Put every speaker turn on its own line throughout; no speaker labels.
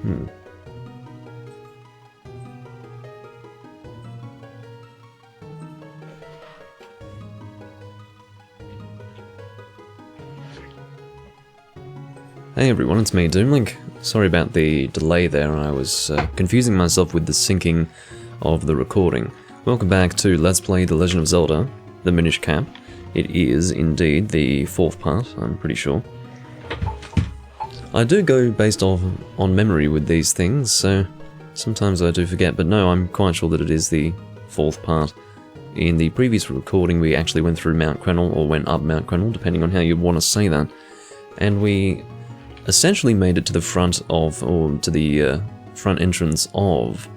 Hey everyone, it's me, Doomlink. Sorry about the delay there, I was confusing myself with the syncing of the recording. Welcome back to Let's Play The Legend of Zelda, the Minish Cap. It is indeed the 4th part, I'm pretty sure. I do go based on memory with these things, so sometimes I do forget, but no, I'm quite sure that it is the 4th part. In the previous recording we actually went through Mount Crenel, or went up Mount Crenel, depending on how you want to say that, and we essentially made it to the front of, or to the front entrance of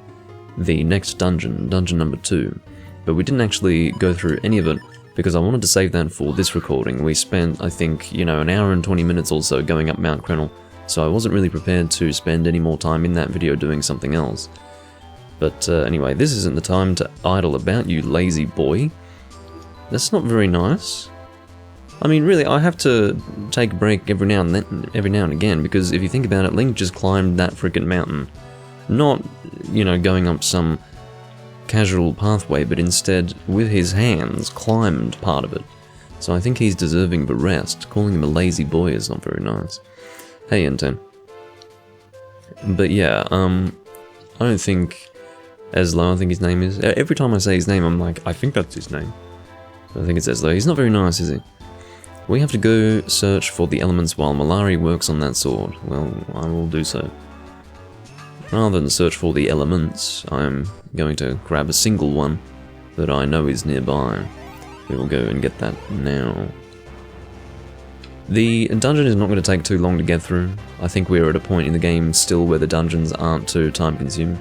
the next dungeon, dungeon number 2. But we didn't actually go through any of it, because I wanted to save that for this recording. We spent, I think, you know, an hour and 20 minutes or so going up Mount Crenel, so I wasn't really prepared to spend any more time in that video doing something else. But anyway, this isn't the time to idle about, you lazy boy. That's not very nice. I mean, really, I have to take a break every now and again, because if you think about it, Link just climbed that frickin' mountain. Not, you know, going up some casual pathway, but instead, with his hands, climbed part of it. So I think he's deserving of a rest. Calling him a lazy boy is not very nice. Hey, N10. But yeah, I don't think Eslo, I think his name is. Every time I say his name, I'm like, I think that's his name. I think it's Eslo. He's not very nice, is he? We have to go search for the elements while Malari works on that sword. Well, I will do so. Rather than search for the elements, I'm going to grab a single one that I know is nearby. We will go and get that now. The dungeon is not going to take too long to get through. I think we're at a point in the game still where the dungeons aren't too time-consuming.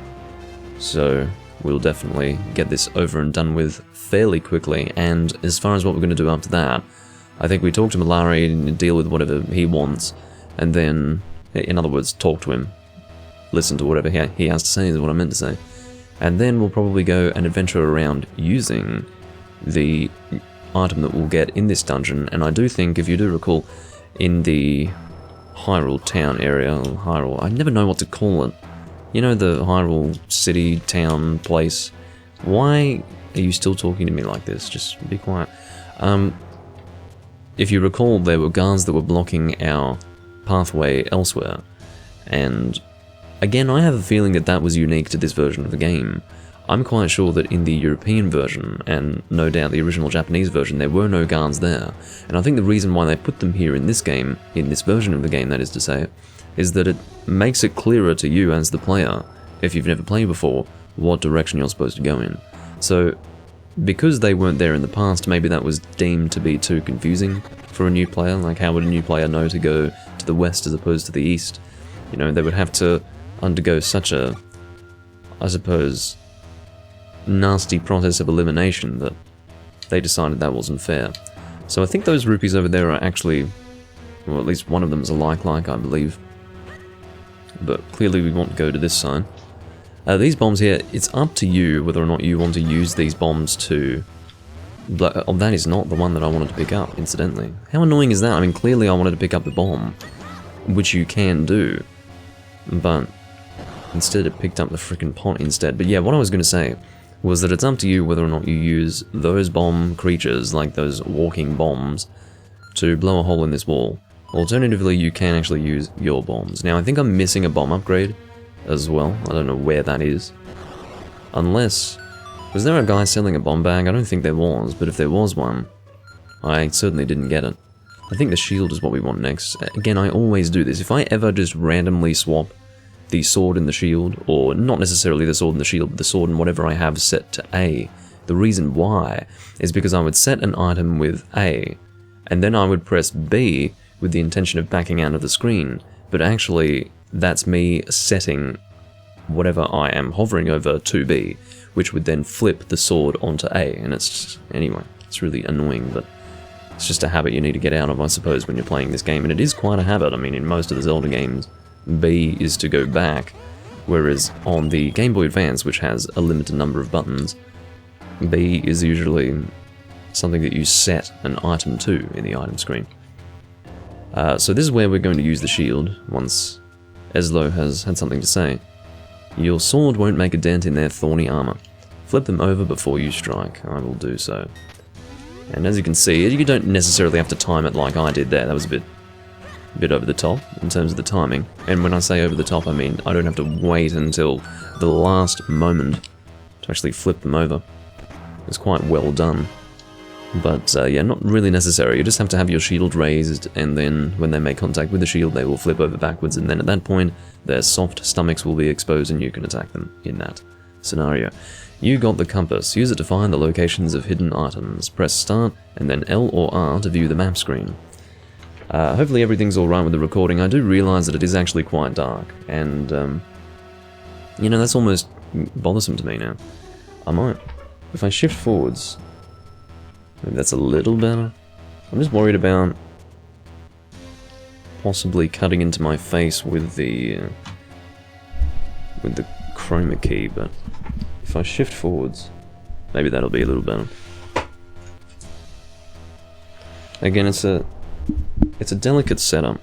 So we'll definitely get this over and done with fairly quickly, and as far as what we're going to do after that, I think we talk to Malari and deal with whatever he wants, and then, in other words, talk to him. Listen to whatever he has to say is what I meant to say. And then we'll probably go and adventure around using the item that we'll get in this dungeon, and I do think, if you do recall, in the Hyrule Town area, or Hyrule, I never know what to call it. You know, the Hyrule city, town, place. Why are you still talking to me like this? Just be quiet. If you recall, there were guards that were blocking our pathway elsewhere, and again, I have a feeling that that was unique to this version of the game. I'm quite sure that in the European version, and no doubt the original Japanese version, there were no guards there, and I think the reason why they put them here in this game, in this version of the game that is to say, is that it makes it clearer to you as the player, if you've never played before, what direction you're supposed to go in. So, because they weren't there in the past, maybe that was deemed to be too confusing for a new player. Like, how would a new player know to go to the west as opposed to the east? You know, they would have to undergo such a, I suppose, nasty process of elimination that they decided that wasn't fair. So I think those rupees over there are actually, well, at least one of them is a like, I believe. But clearly we want to go to this side. These bombs here, it's up to you whether or not you want to use these bombs to... Oh, that is not the one that I wanted to pick up, incidentally. How annoying is that? I mean, clearly I wanted to pick up the bomb, which you can do, but instead it picked up the frickin' pot instead. But yeah, what I was going to say was that it's up to you whether or not you use those bomb creatures, like those walking bombs, to blow a hole in this wall. Alternatively, you can actually use your bombs. Now, I think I'm missing a bomb upgrade as well. I don't know where that is. Unless... Was there a guy selling a bomb bag? I don't think there was, but if there was one, I certainly didn't get it. I think the shield is what we want next. Again, I always do this. If I ever just randomly swap the sword and the shield, or not necessarily the sword and the shield, but the sword and whatever I have set to A, the reason why is because I would set an item with A, and then I would press B with the intention of backing out of the screen, but actually that's me setting whatever I am hovering over to B, which would then flip the sword onto A, and it's just, anyway, it's really annoying, but it's just a habit you need to get out of, I suppose, when you're playing this game, and it is quite a habit. I mean, in most of the Zelda games, B is to go back, whereas on the Game Boy Advance, which has a limited number of buttons, B is usually something that you set an item to in the item screen. So this is where we're going to use the shield once Eslo has had something to say. Your sword won't make a dent in their thorny armor. Flip them over before you strike. I will do so. And as you can see, you don't necessarily have to time it like I did there. That was a bit over the top in terms of the timing. And when I say over the top, I mean I don't have to wait until the last moment to actually flip them over. It's quite well done. But yeah, not really necessary. You just have to have your shield raised, and then when they make contact with the shield, they will flip over backwards, and then at that point, their soft stomachs will be exposed and you can attack them in that scenario. You got the compass. Use it to find the locations of hidden items. Press start, and then L or R to view the map screen. Hopefully everything's alright with the recording. I do realise that it is actually quite dark, and you know, that's almost bothersome to me now. I might, if I shift forwards, maybe that's a little better. I'm just worried about possibly cutting into my face with the chroma key, but if I shift forwards, maybe that'll be a little better. Again, it's a delicate setup.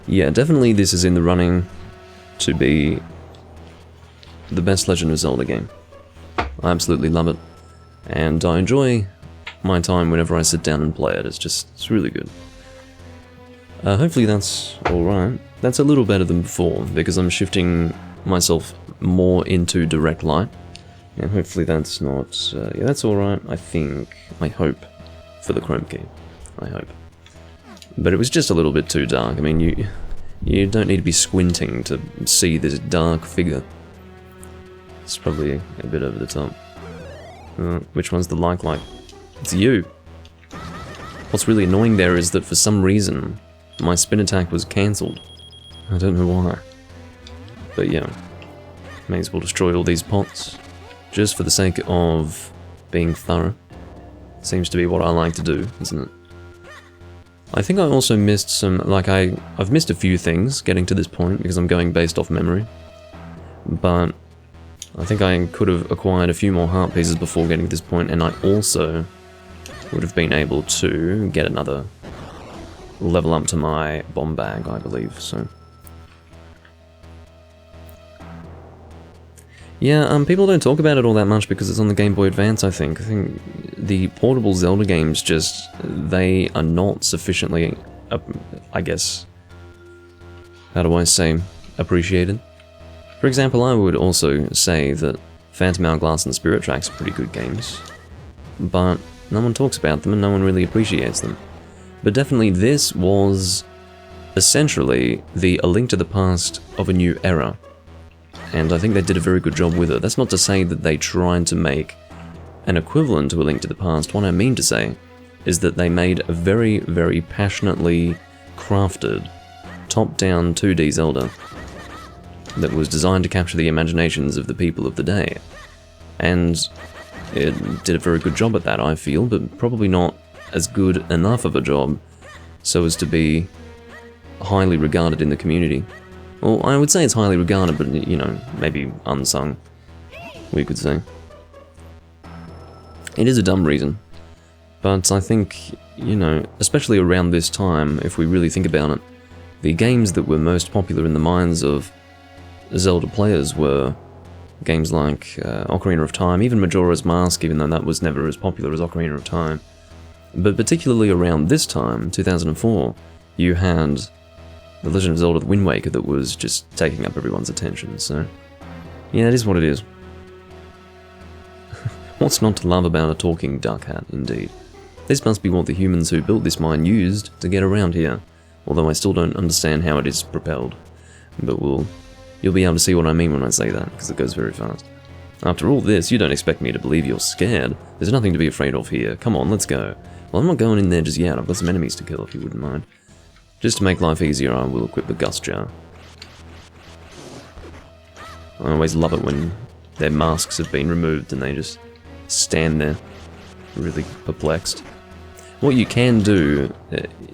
Yeah, definitely this is in the running to be the best Legend of Zelda game. I absolutely love it, and I enjoy my time whenever I sit down and play it. It's really good. Hopefully that's alright. That's a little better than before, because I'm shifting myself more into direct light, and hopefully that's not... yeah, that's alright, I think. I hope, for the chrome key. I hope. But it was just a little bit too dark. I mean, you don't need to be squinting to see this dark figure. It's probably a bit over the top. Which one's the like? It's you! What's really annoying there is that for some reason, my spin attack was cancelled. I don't know why. But yeah, may as well destroy all these pots, just for the sake of being thorough. Seems to be what I like to do, isn't it? I think I also missed some, I've missed a few things getting to this point, because I'm going based off memory. But I think I could have acquired a few more heart pieces before getting to this point, and I also would have been able to get another level up to my bomb bag, I believe, so... Yeah, people don't talk about it all that much because it's on the Game Boy Advance, I think. I think the portable Zelda games just... they are not sufficiently, I guess... how do I say? Appreciated? For example, I would also say that Phantom Hourglass and Spirit Tracks are pretty good games. But no one talks about them and no one really appreciates them. But definitely this was essentially the A Link to the Past of a new era. And I think they did a very good job with it. That's not to say that they tried to make an equivalent to A Link to the Past. What I mean to say is that they made a very, very passionately crafted, top-down 2D Zelda that was designed to capture the imaginations of the people of the day. And it did a very good job at that, I feel, but probably not as good enough of a job so as to be highly regarded in the community. Well, I would say it's highly regarded, but, you know, maybe unsung, we could say. It is a dumb reason, but I think, you know, especially around this time, if we really think about it, the games that were most popular in the minds of Zelda players were games like Ocarina of Time, even Majora's Mask, even though that was never as popular as Ocarina of Time. But particularly around this time, 2004, you had The Legend of Zelda The Wind Waker that was just taking up everyone's attention, so... yeah, it is what it is. What's not to love about a talking duck hat, indeed. This must be what the humans who built this mine used to get around here, although I still don't understand how it is propelled. But you'll be able to see what I mean when I say that, because it goes very fast. After all this, you don't expect me to believe you're scared. There's nothing to be afraid of here. Come on, let's go. Well, I'm not going in there just yet. I've got some enemies to kill, if you wouldn't mind. Just to make life easier, I will equip the Gust Jar. I always love it when their masks have been removed and they just stand there, really perplexed. What you can do,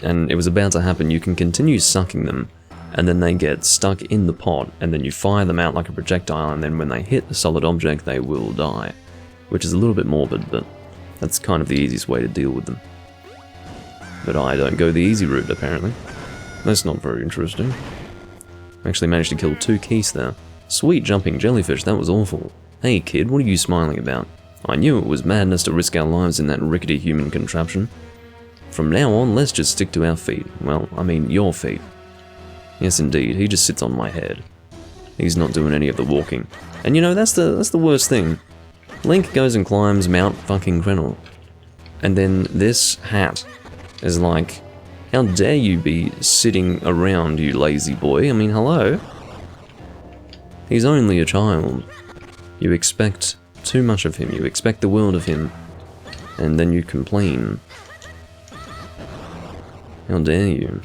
and it was about to happen, you can continue sucking them, and then they get stuck in the pot, and then you fire them out like a projectile, and then when they hit a solid object, they will die. Which is a little bit morbid, but that's kind of the easiest way to deal with them. But I don't go the easy route, apparently. That's not very interesting. I actually managed to kill 2 keys there. Sweet jumping jellyfish, that was awful. Hey kid, what are you smiling about? I knew it was madness to risk our lives in that rickety human contraption. From now on, let's just stick to our feet. Well, I mean your feet. Yes indeed, he just sits on my head. He's not doing any of the walking. And you know, that's the worst thing. Link goes and climbs Mount fucking Krenor. And then this hat is like, how dare you be sitting around, you lazy boy? I mean, hello? He's only a child. You expect too much of him, you expect the world of him, and then you complain. How dare you?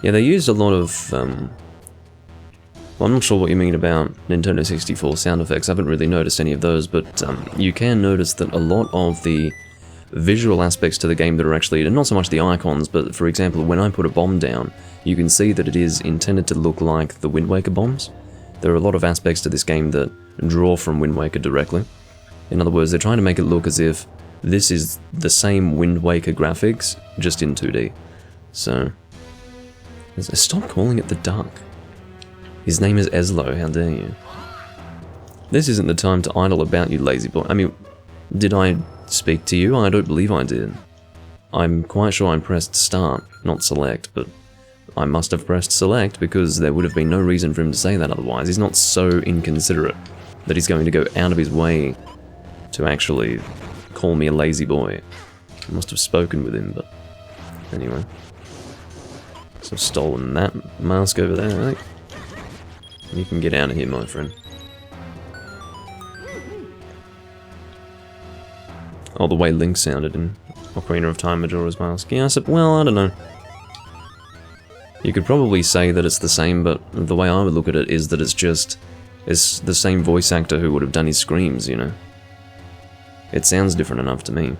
Yeah, they used a lot of, well, I'm not sure what you mean about Nintendo 64 sound effects. I haven't really noticed any of those, but you can notice that a lot of the visual aspects to the game that are actually, not so much the icons, but for example, when I put a bomb down, you can see that it is intended to look like the Wind Waker bombs. There are a lot of aspects to this game that draw from Wind Waker directly. In other words, they're trying to make it look as if this is the same Wind Waker graphics, just in 2D. So, stop calling it the Duck. His name is Eslo, how dare you. This isn't the time to idle about, you lazy boy. I mean, did I speak to you? I don't believe I did. I'm quite sure I pressed start, not select, but I must have pressed select because there would have been no reason for him to say that otherwise. He's not so inconsiderate that he's going to go out of his way to actually call me a lazy boy. I must have spoken with him, but anyway. So I've stolen that mask over there, right? You can get out of here, my friend. Oh, the way Link sounded in Ocarina of Time Majora's Mask. Yeah, I said, well, I don't know. You could probably say that it's the same, but the way I would look at it is that it's the same voice actor who would have done his screams, you know. It sounds different enough to me.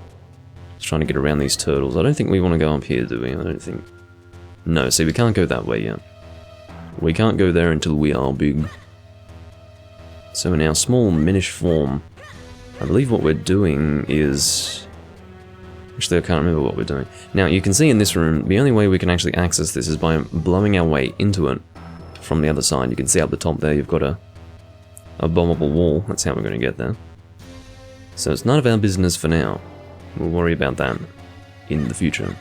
Just trying to get around these turtles. I don't think we want to go up here, do we? I don't think... No, see, we can't go that way yet. We can't go there until we are big. So in our small Minish form, I believe what we're doing is... Actually, I can't remember what we're doing. Now, you can see in this room, the only way we can actually access this is by blowing our way into it from the other side. You can see up the top there, you've got a bombable wall. That's how we're going to get there. So it's none of our business for now. We'll worry about that in the future.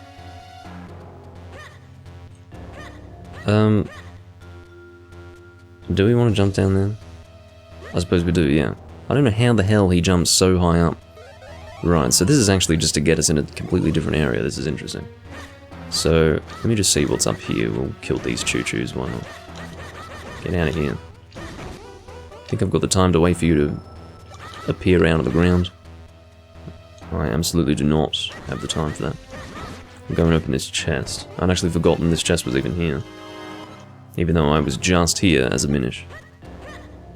Do we want to jump down there? I suppose we do, yeah. I don't know how the hell he jumps so high up. Right, so this is actually just to get us in a completely different area. This is interesting. So, let me just see what's up here. We'll kill these choo-choos, why not? Get out of here. I think I've got the time to wait for you to appear out of the ground. I absolutely do not have the time for that. I'm going to open this chest. I'd actually forgotten this chest was even here. Even though I was just here as a Minish.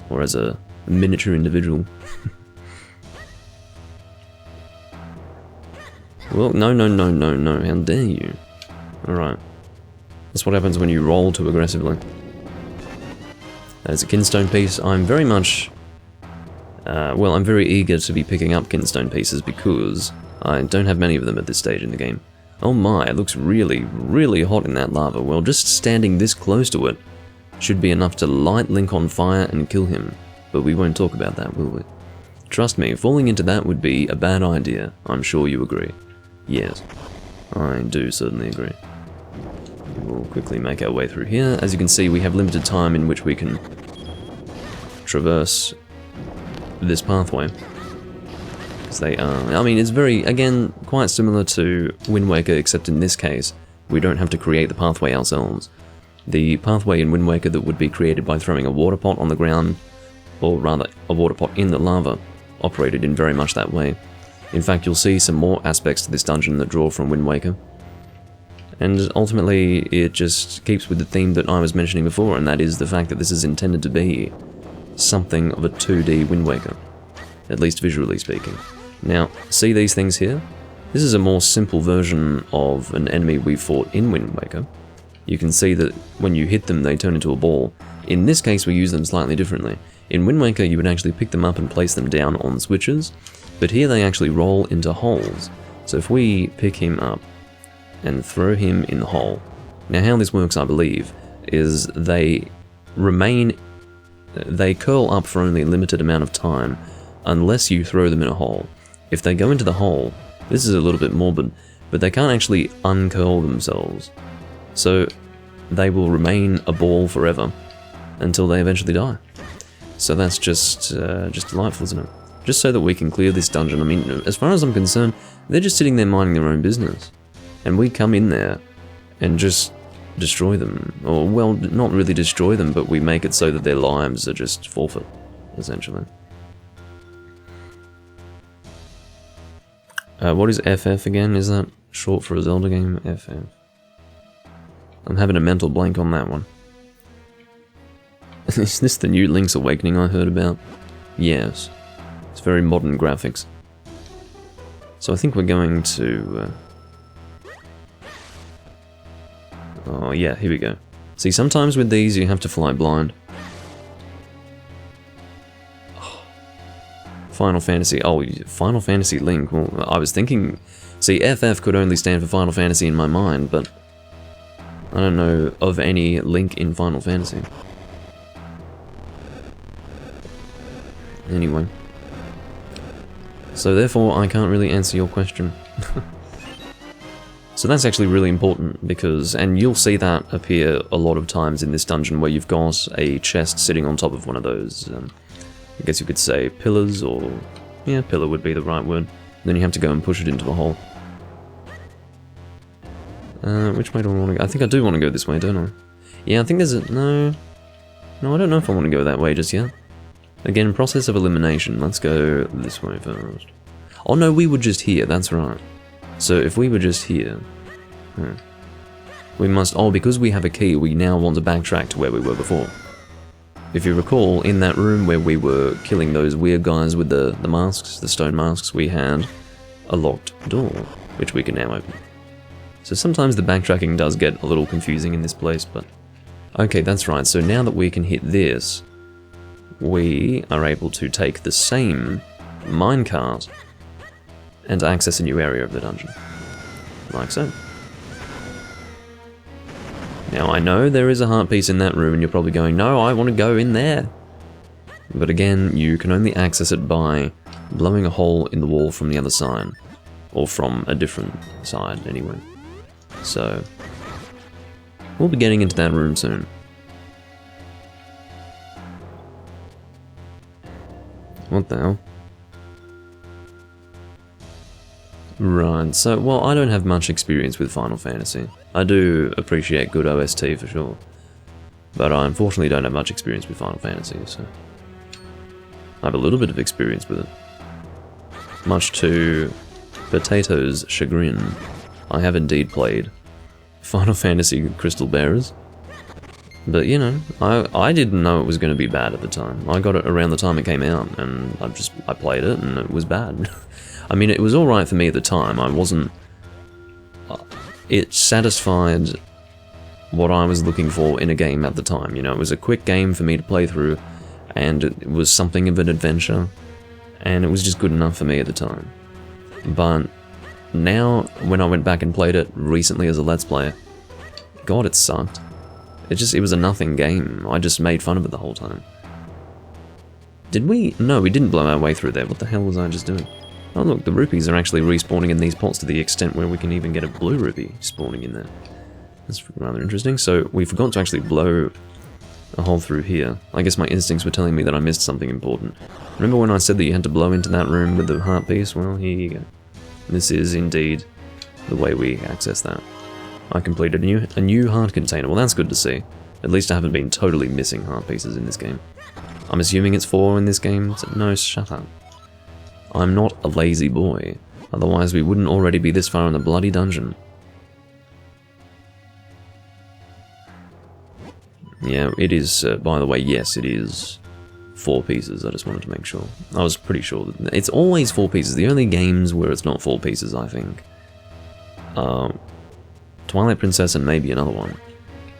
Or as a miniature individual. Well, no, how dare you. Alright. That's what happens when you roll too aggressively. That is a Kinstone piece. I'm very much... well, I'm very eager to be picking up Kinstone pieces because I don't have many of them at this stage in the game. Oh my, it looks really, really hot in that lava. Well, just standing this close to it should be enough to light Link on fire and kill him. But we won't talk about that, will we? Trust me, falling into that would be a bad idea. I'm sure you agree. Yes, I do certainly agree. We'll quickly make our way through here. As you can see, we have limited time in which we can traverse this pathway. Because they are... I mean, it's very, again, quite similar to Wind Waker, except in this case, we don't have to create the pathway ourselves. The pathway in Wind Waker that would be created by throwing a water pot on the ground, or rather, a water pot in the lava, operated in very much that way. In fact, you'll see some more aspects to this dungeon that draw from Wind Waker. And ultimately, it just keeps with the theme that I was mentioning before, and that is the fact that this is intended to be something of a 2D Wind Waker. At least visually speaking. Now, see these things here? This is a more simple version of an enemy we fought in Wind Waker. You can see that when you hit them, they turn into a ball. In this case, we use them slightly differently. In Wind Waker, you would actually pick them up and place them down on switches, But here they actually roll into holes. So if we pick him up and throw him in the hole, now how this works, I believe, is they curl up for only a limited amount of time unless you throw them in a hole. If they go into the hole, this is a little bit morbid, but they can't actually uncurl themselves. So they will remain a ball forever until they eventually die. So that's just delightful, isn't it? Just so that we can clear this dungeon. I mean, as far as I'm concerned, they're just sitting there minding their own business. And we come in there and just destroy them. Or, well, not really destroy them, but we make it so that their lives are just forfeit, essentially. What is FF again? Is that short for a Zelda game? FF. I'm having a mental blank on that one. Is this the new Link's Awakening I heard about? Yes. It's very modern graphics. So I think we're going to... Oh yeah, here we go. See, sometimes with these you have to fly blind. Final Fantasy. Oh, Final Fantasy Link. Well, I was thinking... See, FF could only stand for Final Fantasy in my mind, but... I don't know of any Link in Final Fantasy. Anyway. So therefore, I can't really answer your question. So that's actually really important, because... And you'll see that appear a lot of times in this dungeon, where you've got a chest sitting on top of one of those... I guess you could say pillars, or... Yeah, pillar would be the right word. Then you have to go and push it into the hole. Which way do I want to go? I think I do want to go this way, don't I? Yeah, I think there's a... No, I don't know if I want to go that way just yet. Again, process of elimination. Let's go this way first. Oh no, we were just here, that's right. So if we were just here... We must... Oh, because we have a key, we now want to backtrack to where we were before. If you recall, in that room where we were killing those weird guys with the masks, the stone masks, we had a locked door, which we can now open. So sometimes the backtracking does get a little confusing in this place, but... Okay, that's right, so now that we can hit this, we are able to take the same minecart and access a new area of the dungeon. Like so. Now I know there is a heart piece in that room and you're probably going, no, I want to go in there. But again, you can only access it by blowing a hole in the wall from the other side. Or from a different side, anyway. So, we'll be getting into that room soon. What the hell? Right, so, well, I don't have much experience with Final Fantasy. I do appreciate good OST for sure. But I unfortunately don't have much experience with Final Fantasy, so... I have a little bit of experience with it. Much to Potato's chagrin, I have indeed played Final Fantasy Crystal Bearers. But, you know, I didn't know it was going to be bad at the time. I got it around the time it came out, and I played it, and it was bad. I mean, it was alright for me at the time. I wasn't... It satisfied what I was looking for in a game at the time. You know, it was a quick game for me to play through, and it was something of an adventure, and it was just good enough for me at the time. But now, when I went back and played it recently as a Let's Play, God, it sucked. It was a nothing game. I just made fun of it the whole time. Did we? No, we didn't blow our way through there. What the hell was I just doing? Oh look, the rupees are actually respawning in these pots to the extent where we can even get a blue rupee spawning in there. That's rather interesting. So we forgot to actually blow a hole through here. I guess my instincts were telling me that I missed something important. Remember when I said that you had to blow into that room with the heart piece? Well, here you go. This is indeed the way we access that. I completed a new heart container. Well, that's good to see. At least I haven't been totally missing heart pieces in this game. I'm assuming it's 4 in this game. So, no, shut up. I'm not a lazy boy. Otherwise we wouldn't already be this far in the bloody dungeon. Yeah, it is, by the way, yes, it is 4 pieces. I just wanted to make sure. I was pretty sure that it's always 4 pieces. The only games where it's not 4 pieces, I think, Twilight Princess and maybe another one.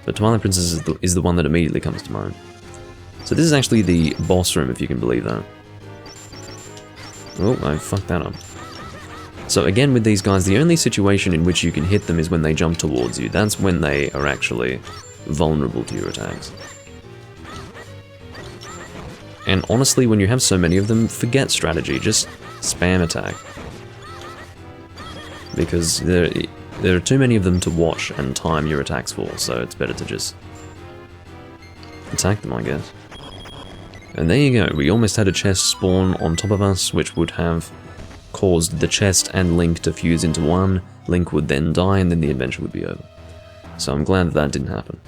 But Twilight Princess is the one that immediately comes to mind. So this is actually the boss room, if you can believe that. Oh, I fucked that up. So again with these guys, the only situation in which you can hit them is when they jump towards you. That's when they are actually vulnerable to your attacks. And honestly, when you have so many of them, forget strategy, just spam attack. Because there are too many of them to watch and time your attacks for, so it's better to just attack them, I guess. And there you go, we almost had a chest spawn on top of us, which would have caused the chest and Link to fuse into one. Link would then die, and then the adventure would be over. So I'm glad that didn't happen.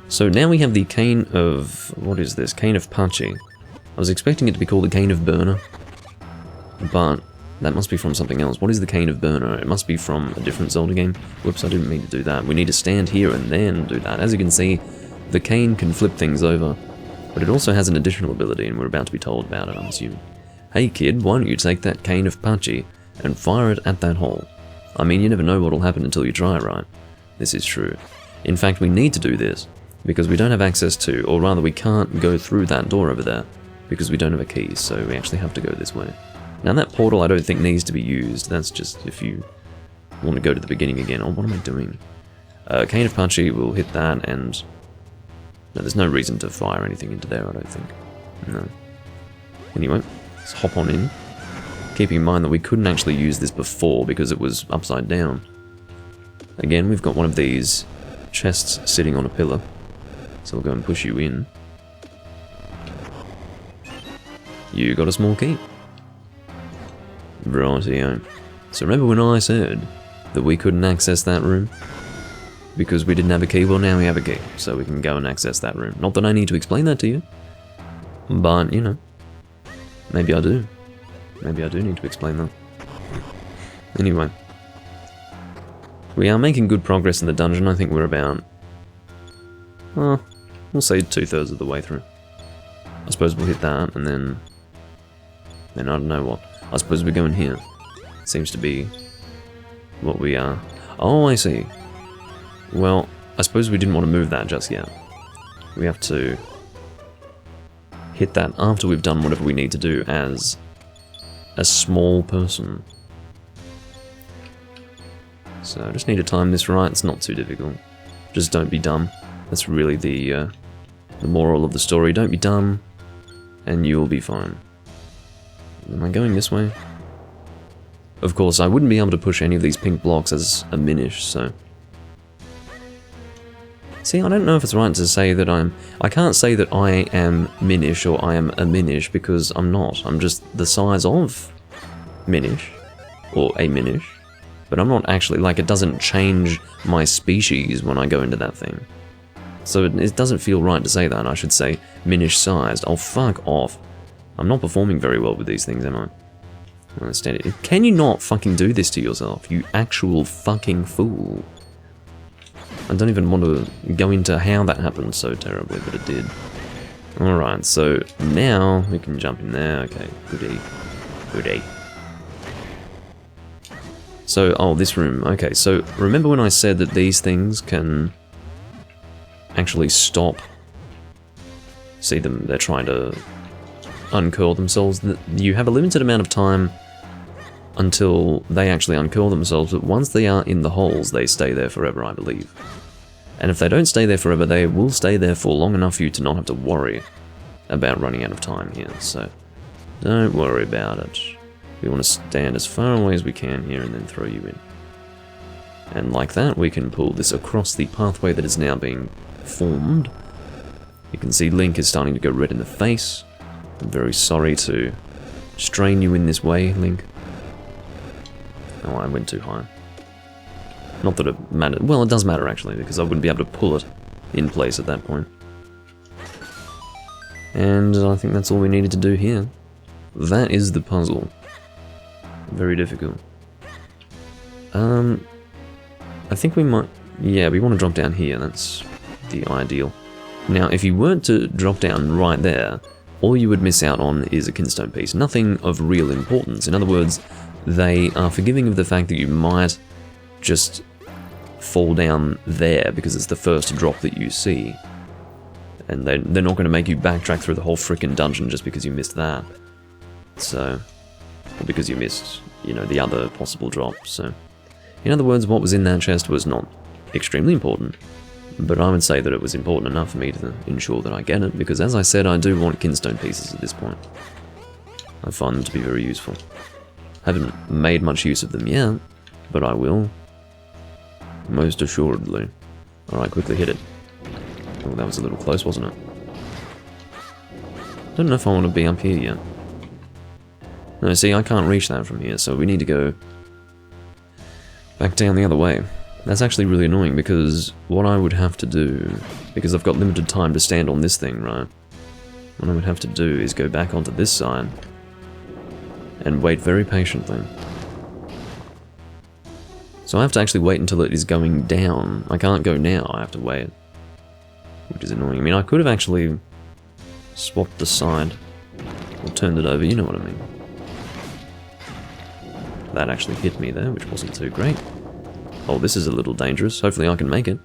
So now we have the Cane of... what is this? Cane of Pachi. I was expecting it to be called the Cane of Burner, but that must be from something else. What is the Cane of Burner? It must be from a different Zelda game. Whoops, I didn't mean to do that. We need to stand here and then do that. As you can see, the cane can flip things over, but it also has an additional ability, and we're about to be told about it, I'm assuming. Hey kid, why don't you take that Cane of Pachi and fire it at that hole? I mean, you never know what'll happen until you try, right? This is true. In fact, we need to do this, because we don't have access to, or rather we can't go through that door over there, because we don't have a key, so we actually have to go this way. Now that portal I don't think needs to be used, that's just if you want to go to the beginning again. Oh, what am I doing? Cane of Pachi will hit that, and no, there's no reason to fire anything into there, I don't think. No. Anyway, let's hop on in. Keeping in mind that we couldn't actually use this before because it was upside down. Again, we've got one of these chests sitting on a pillar, so we'll go and push you in. You got a small key. Rightio. So remember when I said that we couldn't access that room? Because we didn't have a key? Well, now we have a key, so we can go and access that room. Not that I need to explain that to you, but, you know, maybe I do. Maybe I do need to explain that. Anyway. We are making good progress in the dungeon. I think we're about... well, we'll say 2/3 of the way through. I suppose we'll hit that, and then I don't know what. I suppose we're going here. Seems to be what we are. Oh, I see. Well, I suppose we didn't want to move that just yet. We have to hit that after we've done whatever we need to do as a small person. So I just need to time this right. It's not too difficult. Just don't be dumb. That's really the moral of the story. Don't be dumb, and you'll be fine. Am I going this way? Of course, I wouldn't be able to push any of these pink blocks as a Minish, so... See, I don't know if it's right to say that I can't say that I am Minish or I am a Minish, because I'm not. I'm just the size of Minish, or a Minish. But I'm not actually, like, it doesn't change my species when I go into that thing. So it doesn't feel right to say that. I should say Minish-sized. Oh, fuck off. I'm not performing very well with these things, am I? I understand it. Can you not fucking do this to yourself, you actual fucking fool? I don't even want to go into how that happened so terribly, but it did. Alright, so now we can jump in there. Okay, goody. Goody. So, oh, this room. Okay, so remember when I said that these things can actually stop? See them, they're trying to uncurl themselves. You have a limited amount of time until they actually uncurl themselves, but once they are in the holes, they stay there forever, I believe. And if they don't stay there forever, they will stay there for long enough for you to not have to worry about running out of time here, so don't worry about it. We want to stand as far away as we can here and then throw you in. And like that, we can pull this across the pathway that is now being formed. You can see Link is starting to go red in the face. I'm very sorry to strain you in this way, Link. Oh, I went too high. Not that it mattered. Well, it does matter, actually, because I wouldn't be able to pull it in place at that point. And I think that's all we needed to do here. That is the puzzle. Very difficult. I think we might... Yeah, we want to drop down here. That's the ideal. Now, if you weren't to drop down right there, all you would miss out on is a Kinstone piece. Nothing of real importance. In other words, they are forgiving of the fact that you might just fall down there because it's the first drop that you see. And they're not going to make you backtrack through the whole freaking dungeon just because you missed that. So, or because you missed, you know, the other possible drop. So, in other words, what was in that chest was not extremely important. But I would say that it was important enough for me to ensure that I get it, because as I said, I do want Kinstone Pieces at this point. I find them to be very useful. Haven't made much use of them yet, but I will. Most assuredly. Alright, quickly hit it. Oh, that was a little close, wasn't it? Don't know if I want to be up here yet. No, see, I can't reach that from here, so we need to go back down the other way. That's actually really annoying, because what I would have to do, because I've got limited time to stand on this thing, right? What I would have to do is go back onto this side and wait very patiently. So I have to actually wait until it is going down. I can't go now, I have to wait. Which is annoying. I mean, I could have actually swapped the side or turned it over, you know what I mean. That actually hit me there, which wasn't too great. Oh, this is a little dangerous. Hopefully I can make it.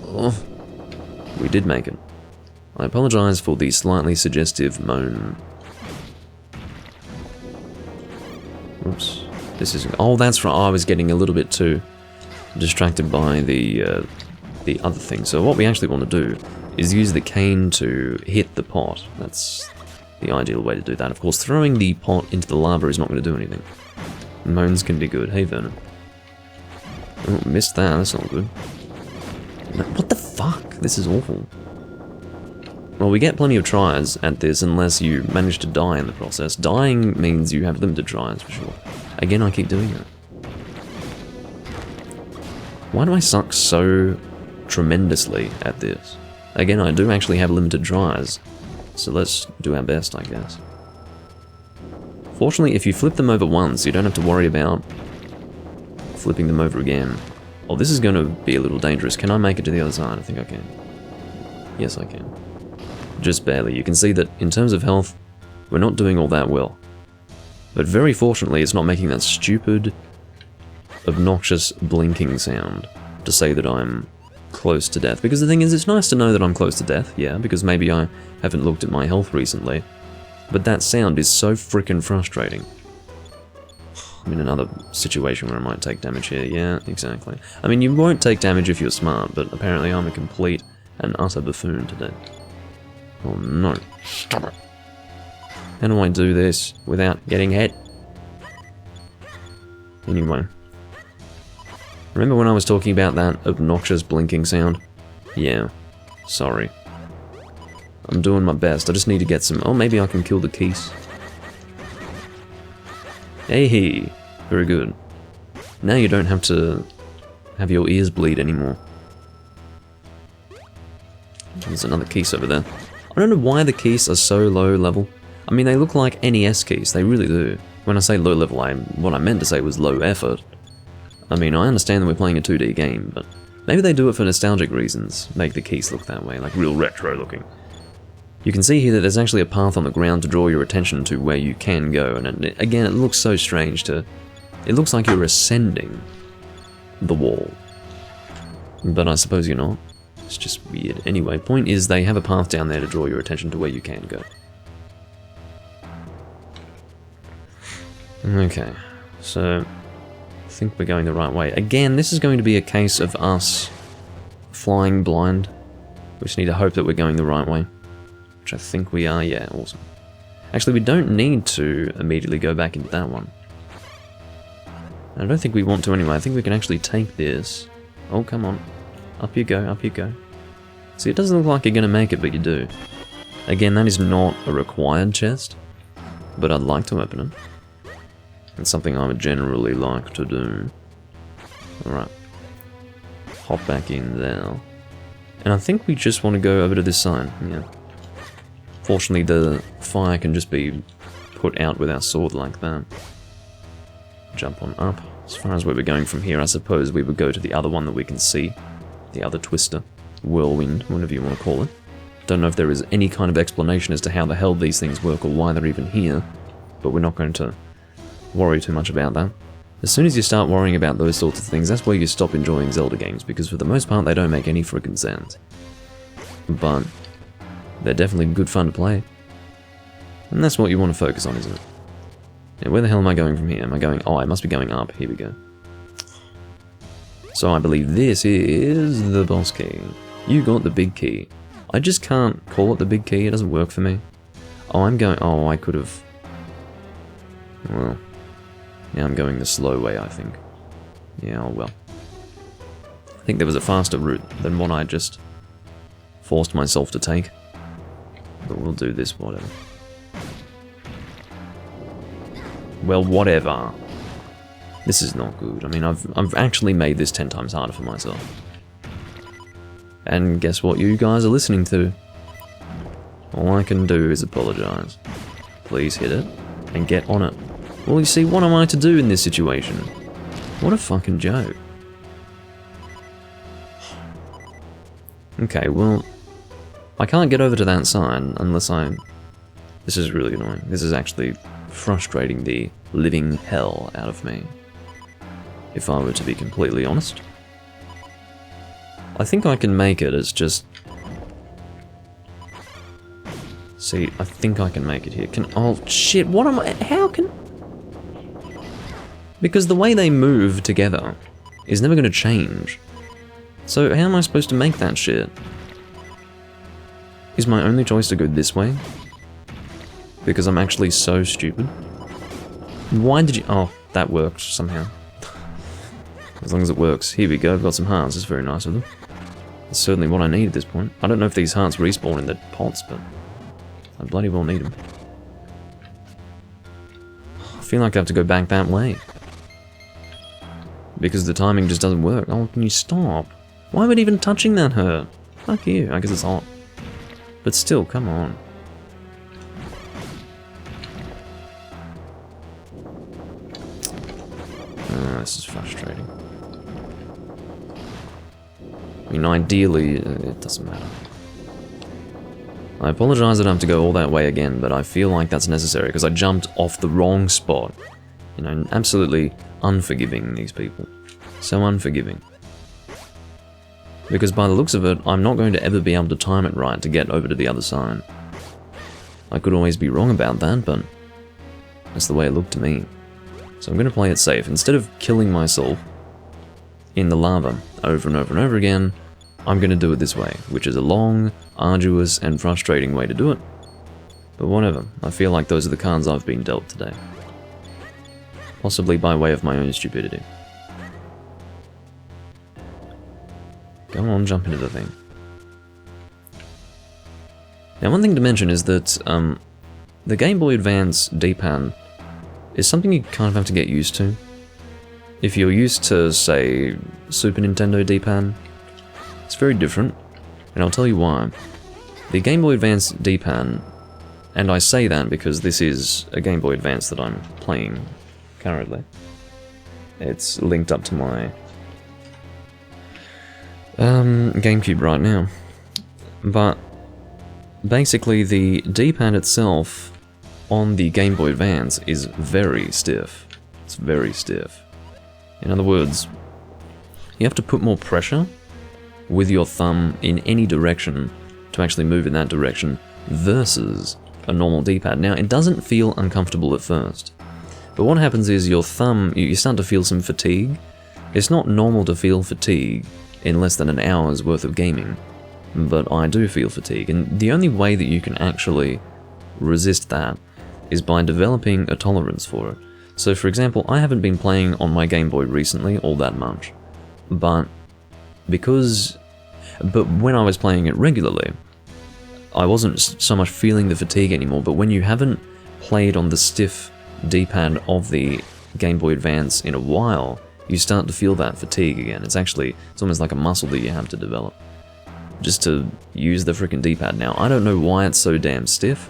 Oh, we did make it. I apologize for the slightly suggestive moan. Oops. This is... Oh, that's right. I was getting a little bit too distracted by the other thing. So what we actually want to do is use the cane to hit the pot. That's the ideal way to do that. Of course, throwing the pot into the lava is not going to do anything. Moans can be good. Hey, Vernon. Oh, missed that. That's not good. No, what the fuck? This is awful. Well, we get plenty of tries at this unless you manage to die in the process. Dying means you have limited tries, for sure. Again, I keep doing that. Why do I suck so tremendously at this? Again, I do actually have limited tries, so let's do our best, I guess. Fortunately, if you flip them over once, you don't have to worry about flipping them over again. Oh, this is going to be a little dangerous. Can I make it to the other side? I think I can. Yes, I can. Just barely. You can see that in terms of health, we're not doing all that well. But very fortunately, it's not making that stupid, obnoxious blinking sound to say that I'm close to death. Because the thing is, it's nice to know that I'm close to death, yeah, because maybe I haven't looked at my health recently. But that sound is so frickin' frustrating. I'm in another situation where I might take damage here. Yeah, exactly. I mean, you won't take damage if you're smart, but apparently I'm a complete and utter buffoon today. Oh no. Stop it. How do I do this without getting hit? Anyway. Remember when I was talking about that obnoxious blinking sound? Yeah. Sorry. I'm doing my best. I just need to get some... Oh, maybe I can kill the keys. Hey, very good. Now you don't have to have your ears bleed anymore. There's another keys over there. I don't know why the keys are so low level. I mean, they look like NES keys, they really do. When I say low level, what I meant to say was low effort. I mean, I understand that we're playing a 2D game, but maybe they do it for nostalgic reasons, make the keys look that way, like real retro looking. You can see here that there's actually a path on the ground to draw your attention to where you can go, and again, it looks so strange to... It looks like you're ascending the wall. But I suppose you're not. It's just weird. Anyway, point is they have a path down there to draw your attention to where you can go. Okay, so I think we're going the right way. Again, this is going to be a case of us flying blind. We just need to hope that we're going the right way. Which I think we are, yeah, awesome. Actually, we don't need to immediately go back into that one. I don't think we want to anyway. I think we can actually take this. Oh, come on. Up you go, up you go. See, it doesn't look like you're going to make it, but you do. Again, that is not a required chest, but I'd like to open it. It's something I would generally like to do. Alright. Hop back in there. And I think we just want to go over to this side, yeah. Fortunately, the fire can just be put out with our sword like that. Jump on up. As far as where we're going from here, I suppose we would go to the other one that we can see. The other twister. Whirlwind, whatever you want to call it. Don't know if there is any kind of explanation as to how the hell these things work or why they're even here. But we're not going to worry too much about that. As soon as you start worrying about those sorts of things, that's where you stop enjoying Zelda games, because for the most part they don't make any friggin' sense. But They're definitely good fun to play. And that's what you want to focus on, isn't it? Yeah, where the hell am I going from here? Am I going... Oh, I must be going up. Here we go. So I believe this is the boss key. You got the big key. I just can't call it the big key. It doesn't work for me. Oh, I'm going... Oh, I could have... Well... Now I'm going the slow way, I think. Yeah, oh well. I think there was a faster route than what I just forced myself to take. But we'll do this, whatever. Well, whatever. This is not good. I mean, I've actually made this 10 times harder for myself. And guess what you guys are listening to? All I can do is apologize. Please hit it and get on it. Well, you see, what am I to do in this situation? What a fucking joke. Okay, well, I can't get over to that side unless I... This is really annoying. This is actually frustrating the living hell out of me, if I were to be completely honest. I think I can make it as just... See, I think I can make it here. Oh, shit, what am I... How can... Because the way they move together is never going to change. So how am I supposed to make that shit? Is my only choice to go this way? Because I'm actually so stupid? Why did you... Oh, that worked somehow. As long as it works. Here we go, I've got some hearts. It's very nice of them. That's certainly what I need at this point. I don't know if these hearts respawn in the pots, but I bloody well need them. I feel like I have to go back that way. Because the timing just doesn't work. Oh, can you stop? Why would even touching that hurt? Fuck you, I guess it's hot. But still, come on. Oh, this is frustrating. I mean, ideally, it doesn't matter. I apologize that I have to go all that way again, but I feel like that's necessary because I jumped off the wrong spot. You know, absolutely unforgiving, these people. So unforgiving. Because by the looks of it, I'm not going to ever be able to time it right to get over to the other side. I could always be wrong about that, but that's the way it looked to me. So I'm going to play it safe. Instead of killing myself in the lava over and over and over again, I'm going to do it this way, which is a long, arduous, and frustrating way to do it. But whatever, I feel like those are the cards I've been dealt today. Possibly by way of my own stupidity. Go on, jump into the thing. Now, one thing to mention is that the Game Boy Advance D-pad is something you kind of have to get used to. If you're used to, say, Super Nintendo D-pad, it's very different, and I'll tell you why. The Game Boy Advance D-pad, and I say that because this is a Game Boy Advance that I'm playing currently. It's linked up to my GameCube right now. But basically the D-pad itself on the Game Boy Advance is very stiff. It's very stiff. In other words, you have to put more pressure with your thumb in any direction to actually move in that direction versus a normal D-pad. Now, it doesn't feel uncomfortable at first, but what happens is your thumb, you start to feel some fatigue. It's not normal to feel fatigue in less than an hour's worth of gaming, but I do feel fatigue, and the only way that you can actually resist that is by developing a tolerance for it. So for example, I haven't been playing on my Game Boy recently all that much, but when I was playing it regularly, I wasn't so much feeling the fatigue anymore. But when you haven't played on the stiff D-pad of the Game Boy Advance in a while, you start to feel that fatigue again. It's almost like a muscle that you have to develop just to use the frickin' D-pad. Now, I don't know why it's so damn stiff.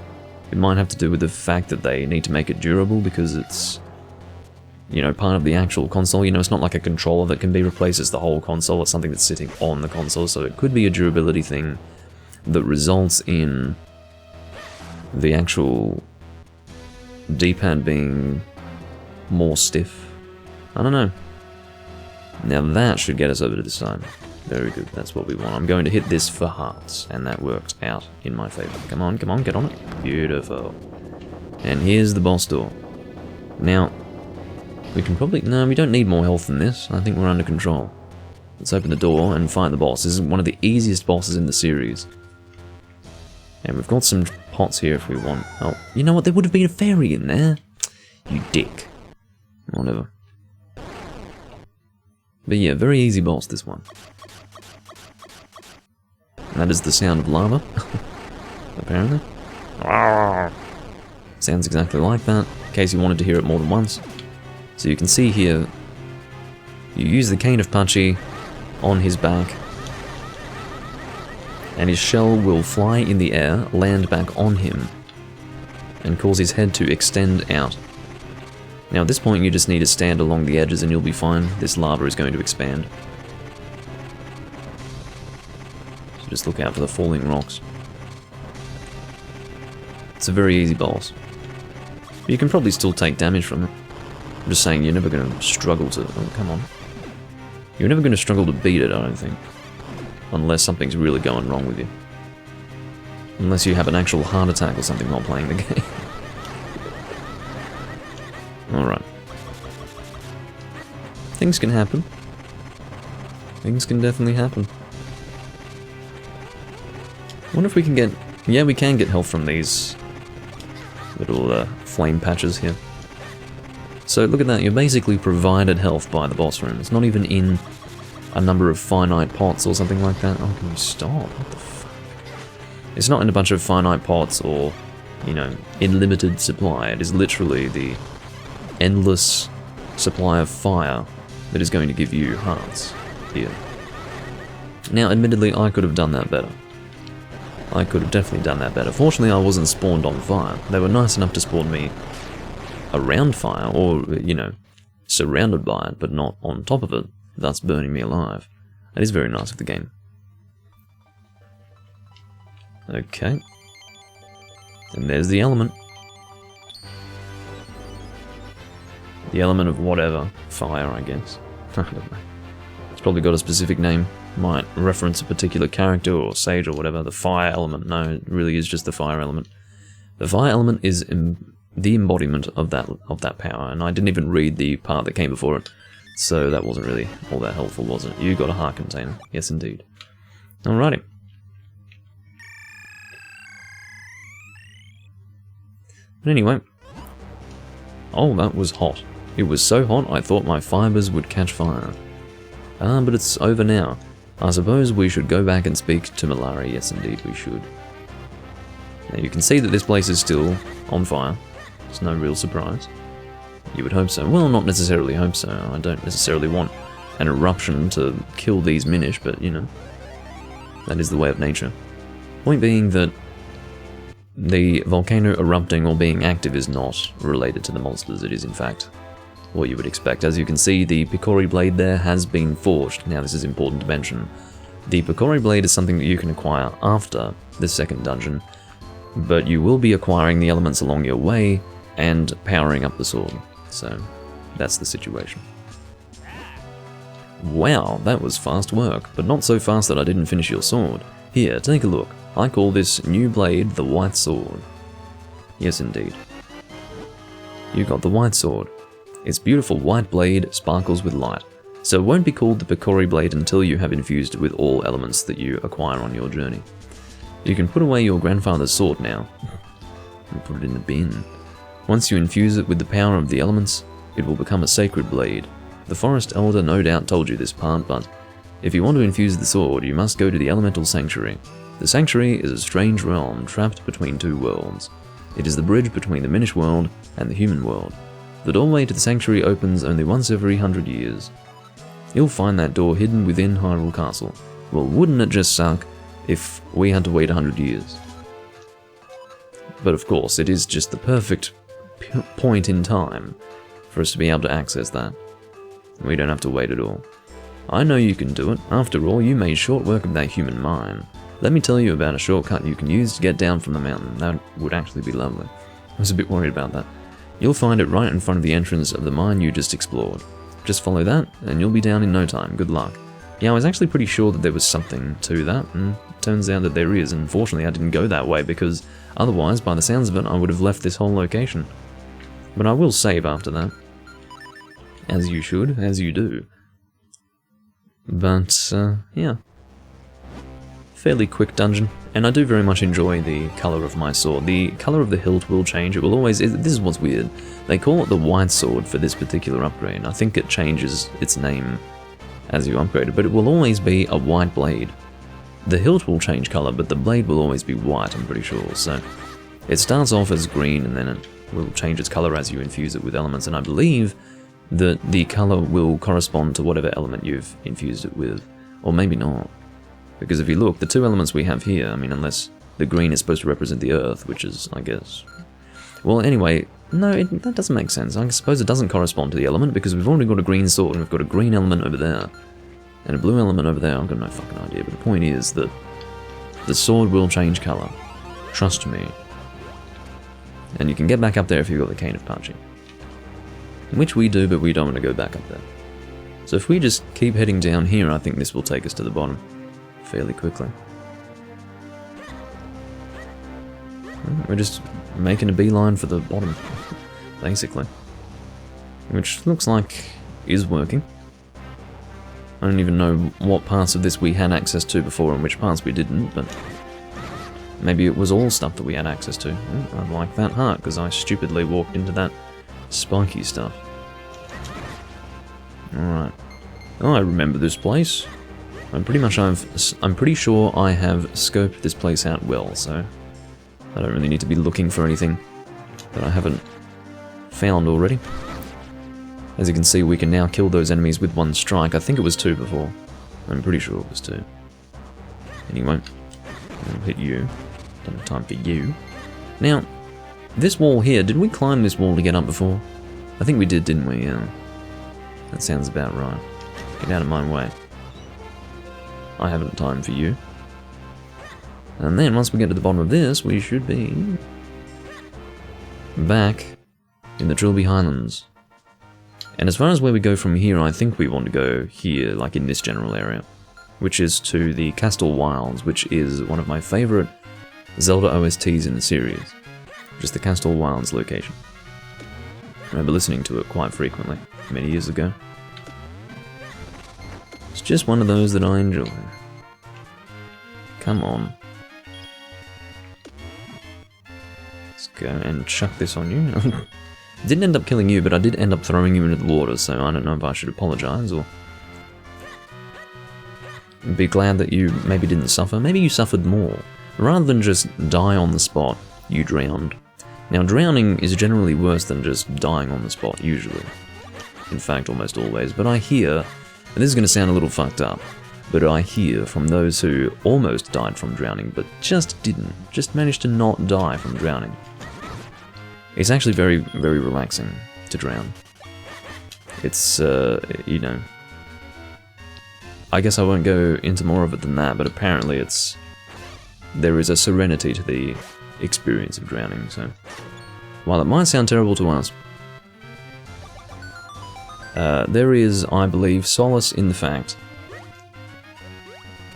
It might have to do with the fact that they need to make it durable because it's, you know, part of the actual console. You know, it's not like a controller that can be replaced, it's the whole console. It's something that's sitting on the console, so it could be a durability thing that results in the actual D-pad being more stiff. I don't know. Now that should get us over to this side. Very good, that's what we want. I'm going to hit this for hearts, and that worked out in my favour. Come on, get on it. Beautiful. And here's the boss door. Now, we can probably... No, we don't need more health than this. I think we're under control. Let's open the door and fight the boss. This is one of the easiest bosses in the series. And we've got some pots here if we want. Oh, you know what? There would have been a fairy in there. You dick. Whatever. But yeah, very easy boss, this one. And that is the sound of lava. Apparently. Sounds exactly like that, in case you wanted to hear it more than once. So you can see here, you use the Cane of Pachi on his back, and his shell will fly in the air, land back on him, and cause his head to extend out. Now at this point you just need to stand along the edges and you'll be fine. This lava is going to expand. So just look out for the falling rocks. It's a very easy boss. But you can probably still take damage from it. I'm just saying you're never going to struggle to... Oh, come on. You're never going to struggle to beat it, I don't think. Unless something's really going wrong with you. Unless you have an actual heart attack or something while playing the game. Alright. Things can happen. Things can definitely happen. I wonder if we can get... Yeah, we can get health from these little flame patches here. So look at that, you're basically provided health by the boss room. It's not even in a number of finite pots or something like that. Oh, can you stop? What the fuck? It's not in a bunch of finite pots or, you know, in limited supply. It is literally the endless supply of fire that is going to give you hearts here. Now, admittedly, I could have done that better. I could have definitely done that better. Fortunately, I wasn't spawned on fire. They were nice enough to spawn me around fire, or, you know, surrounded by it, but not on top of it, thus burning me alive. That is very nice of the game. Okay. And there's the element. The element of whatever. Fire, I guess. I don't know. It's probably got a specific name. Might reference a particular character or sage or whatever. The fire element. No, it really is just the fire element. The fire element is the embodiment of that power, and I didn't even read the part that came before it, so that wasn't really all that helpful, was it? You got a heart container. Yes, indeed. Alrighty. But anyway. Oh, that was hot. It was so hot I thought my fibers would catch fire. But it's over now. I suppose we should go back and speak to Malari. Yes, indeed, we should. Now you can see that this place is still on fire. It's no real surprise. You would hope so. Well, not necessarily hope so. I don't necessarily want an eruption to kill these Minish, but, you know, that is the way of nature. Point being that the volcano erupting or being active is not related to the monsters. It is, in fact, what you would expect. As you can see, the Picori blade there has been forged. Now, this is important to mention. The Picori blade is something that you can acquire after the second dungeon, but you will be acquiring the elements along your way and powering up the sword. So, that's the situation. Wow, that was fast work, but not so fast that I didn't finish your sword. Here, take a look. I call this new blade the White Sword. Yes, indeed. You got the White Sword. Its beautiful white blade sparkles with light, so it won't be called the Picori blade until you have infused it with all elements that you acquire on your journey. You can put away your grandfather's sword now, and put it in the bin. Once you infuse it with the power of the elements, it will become a sacred blade. The Forest Elder no doubt told you this part, but if you want to infuse the sword, you must go to the Elemental Sanctuary. The Sanctuary is a strange realm trapped between two worlds. It is the bridge between the Minish world and the human world. The doorway to the Sanctuary opens only once every 100 years. You'll find that door hidden within Hyrule Castle. Well, wouldn't it just suck if we had to wait 100 years? But of course, it is just the perfect point in time for us to be able to access that. We don't have to wait at all. I know you can do it. After all, you made short work of that human mine. Let me tell you about a shortcut you can use to get down from the mountain. That would actually be lovely. I was a bit worried about that. You'll find it right in front of the entrance of the mine you just explored. Just follow that, and you'll be down in no time. Good luck. Yeah, I was actually pretty sure that there was something to that, and it turns out that there is. Unfortunately, I didn't go that way, because otherwise, by the sounds of it, I would have left this whole location. But I will save after that. As you should, as you do. But, yeah. Fairly quick dungeon, and I do very much enjoy the colour of my sword. The colour of the hilt will change, it will always... This is what's weird. They call it the white sword for this particular upgrade. I think it changes its name as you upgrade it, but it will always be a white blade. The hilt will change colour, but the blade will always be white, I'm pretty sure, so... It starts off as green, and then it will change its colour as you infuse it with elements, and I believe that the colour will correspond to whatever element you've infused it with, or maybe not. Because if you look, the two elements we have here, I mean, unless the green is supposed to represent the earth, which is, I guess... Well, anyway, no, that doesn't make sense. I suppose it doesn't correspond to the element, because we've already got a green sword, and we've got a green element over there, and a blue element over there. I've got no fucking idea, but the point is that the sword will change colour. Trust me. And you can get back up there if you've got the Cane of Parching. Which we do, but we don't want to go back up there. So if we just keep heading down here, I think this will take us to the bottom fairly quickly. We're just making a beeline for the bottom, basically. Which looks like is working. I don't even know what parts of this we had access to before and which parts we didn't, but maybe it was all stuff that we had access to. I like that heart, because I stupidly walked into that spiky stuff. Alright. Oh, I remember this place. I'm pretty sure I have scoped this place out well, so I don't really need to be looking for anything that I haven't found already. As you can see, we can now kill those enemies with one strike. I think it was 2 before. I'm pretty sure it was 2. Anyway, I'll hit you. Don't have time for you. Now, this wall here, did we climb this wall to get up before? I think we did, didn't we? Yeah. That sounds about right. Get out of my way. I haven't time for you. And then, once we get to the bottom of this, we should be back in the Trilby Highlands. And as far as where we go from here, I think we want to go here, like in this general area, which is to the Castle Wilds, which is one of my favourite Zelda OSTs in the series, just the Castle Wilds location. I remember listening to it quite frequently, many years ago. It's just one of those that I enjoy. Come on. Let's go and chuck this on you. Didn't end up killing you, but I did end up throwing you into the water, so I don't know if I should apologise or be glad that you maybe didn't suffer. Maybe you suffered more. Rather than just die on the spot, you drowned. Now, drowning is generally worse than just dying on the spot, usually. In fact, almost always. But I hear, and this is going to sound a little fucked up, but I hear from those who almost died from drowning, but just didn't, just managed to not die from drowning. It's actually very, very relaxing to drown. It's, you know... I guess I won't go into more of it than that, but apparently it's... There is a serenity to the experience of drowning, so... While it might sound terrible to us, there is, I believe, solace in the fact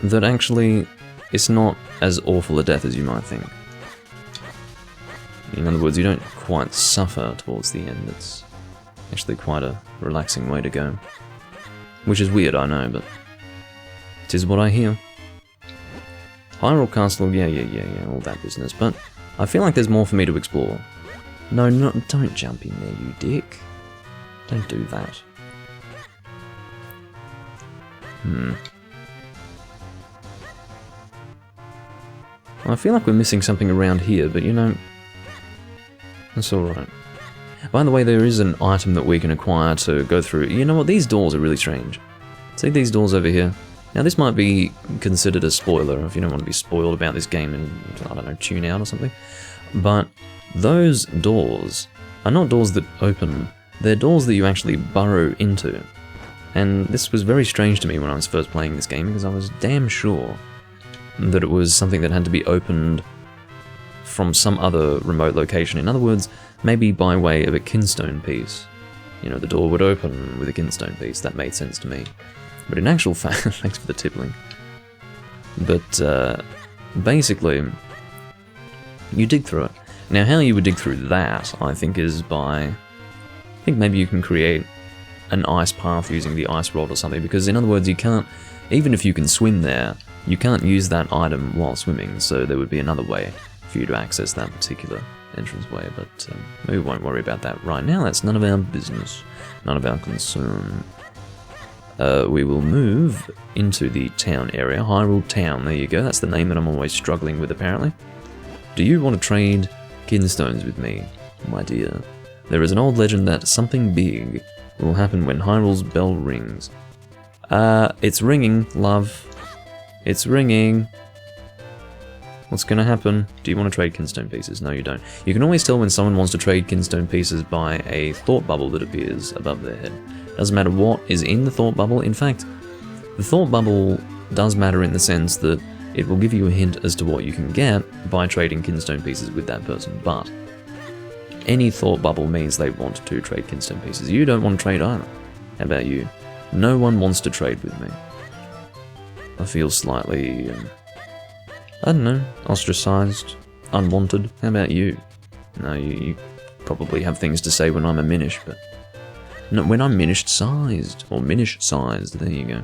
that actually it's not as awful a death as you might think. In other words, you don't quite suffer towards the end. It's actually quite a relaxing way to go. Which is weird, I know, but it is what I hear. Hyrule Castle, yeah, all that business, but I feel like there's more for me to explore. No, don't jump in there, you dick. Don't do that. Well, I feel like we're missing something around here, but you know, that's alright. By the way, there is an item that we can acquire to go through. You know what, these doors are really strange. See these doors over here? Now this might be considered a spoiler if you don't want to be spoiled about this game and, I don't know, tune out or something. But those doors are not doors that open, they're doors that you actually burrow into. And this was very strange to me when I was first playing this game, because I was damn sure that it was something that had to be opened from some other remote location. In other words, maybe by way of a Kinstone piece. You know, the door would open with a Kinstone piece. That made sense to me. But in actual fact, thanks for the tippling. But basically, you dig through it. Now, how you would dig through that, I think, is by... I think maybe you can create an ice path using the ice rod or something, because in other words, you can't... Even if you can swim there, you can't use that item while swimming, so there would be another way for you to access that particular entranceway, but we won't worry about that right now. That's none of our business, none of our concern. We will move into the town area, Hyrule Town, there you go, that's the name that I'm always struggling with apparently. Do you want to trade Kinstones with me, my dear? There is an old legend that something big will happen when Hyrule's bell rings. It's ringing, love. It's ringing. What's gonna happen? Do you want to trade Kinstone Pieces? No, you don't. You can always tell when someone wants to trade Kinstone Pieces by a thought bubble that appears above their head. Doesn't matter what is in the thought bubble. In fact, the thought bubble does matter in the sense that it will give you a hint as to what you can get by trading Kinstone Pieces with that person, but any thought bubble means they want to trade Kinstone Pieces. You don't want to trade either. How about you? No one wants to trade with me. I feel slightly, I don't know, ostracized, unwanted. How about you? No, you probably have things to say when I'm a Minish, but... No, when I'm Minish-sized, or Minish-sized, there you go.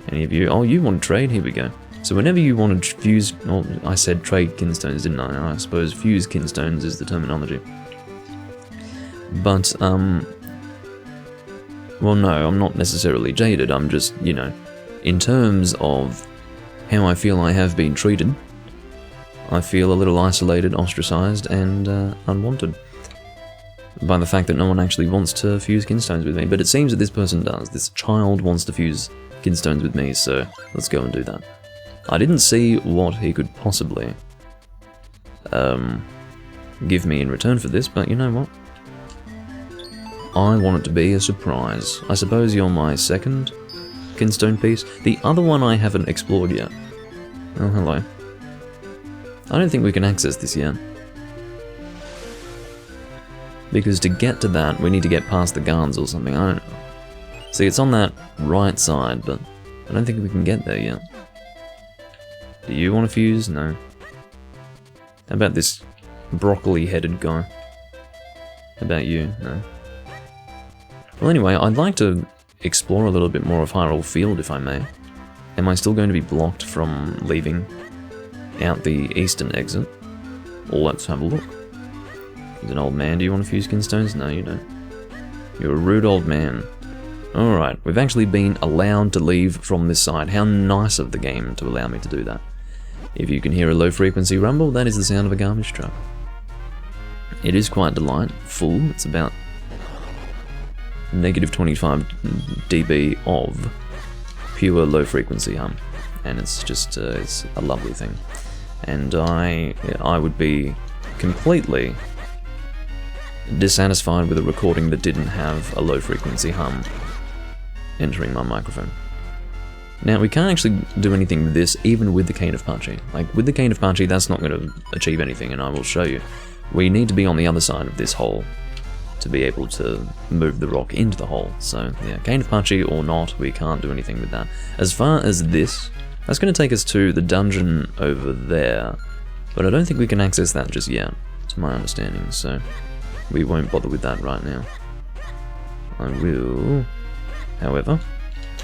Any of you? Oh, you want to trade? Here we go. So whenever you want to fuse... Oh, I said trade Kinstones, didn't I? I suppose fuse Kinstones is the terminology. But, well, no, I'm not necessarily jaded, I'm just, you know, in terms of how I feel I have been treated, I feel a little isolated, ostracized, and unwanted by the fact that no one actually wants to fuse Kinstones with me. But it seems that this person does. This child wants to fuse Kinstones with me, so let's go and do that. I didn't see what he could possibly give me in return for this, but you know what? I want it to be a surprise. I suppose you're my second Kinstone piece. The other one I haven't explored yet. Oh, hello. I don't think we can access this yet. Because to get to that, we need to get past the guards or something, I don't know. See, it's on that right side, but I don't think we can get there yet. Do you want to fuse? No. How about this broccoli-headed guy? How about you? No. Well, anyway, I'd like to explore a little bit more of Hyrule Field, if I may. Am I still going to be blocked from leaving out the eastern exit? Well, let's have a look. There's an old man. Do you want to fuse Kinstones? No, you don't. You're a rude old man. Alright, we've actually been allowed to leave from this side. How nice of the game to allow me to do that. If you can hear a low-frequency rumble, that is the sound of a garbage truck. It is quite delightful. It's about -25 dB of pure low-frequency hum, and it's just it's a lovely thing. And I would be completely dissatisfied with a recording that didn't have a low-frequency hum entering my microphone. Now, we can't actually do anything with this, even with the Cane of Pachi. Like, with the Cane of Pachi, that's not going to achieve anything, and I will show you. We need to be on the other side of this hole to be able to move the rock into the hole. So, yeah, Cane of Pachi or not, we can't do anything with that. As far as this, that's going to take us to the dungeon over there, but I don't think we can access that just yet, to my understanding, so we won't bother with that right now. I will, however...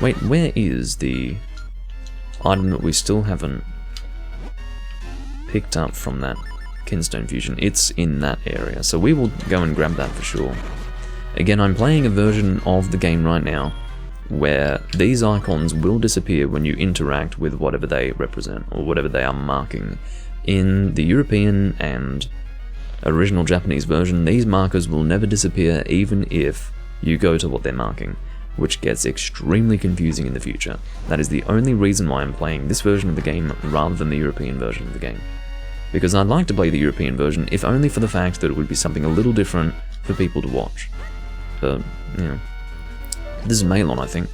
Wait, where is the item that we still haven't picked up from that Kinstone Fusion? It's in that area, so we will go and grab that for sure. Again, I'm playing a version of the game right now where these icons will disappear when you interact with whatever they represent, or whatever they are marking. In the European and original Japanese version, these markers will never disappear even if you go to what they're marking, which gets extremely confusing in the future. That is the only reason why I'm playing this version of the game rather than the European version of the game. Because I'd like to play the European version, if only for the fact that it would be something a little different for people to watch. But, you know. This is Malon, I think.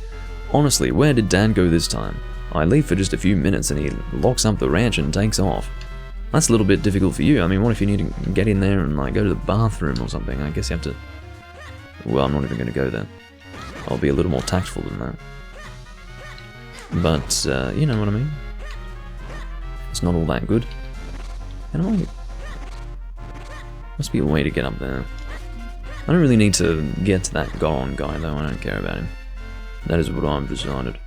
Honestly, where did Dad go this time? I leave for just a few minutes and he locks up the ranch and takes off. That's a little bit difficult for you. I mean, what if you need to get in there and like go to the bathroom or something? I guess you have to... Well, I'm not even going to go there. I'll be a little more tactful than that. But, you know what I mean? It's not all that good. How do I... Must be a way to get up there. I don't really need to get to that Goron guy, though. I don't care about him. That is what I've decided.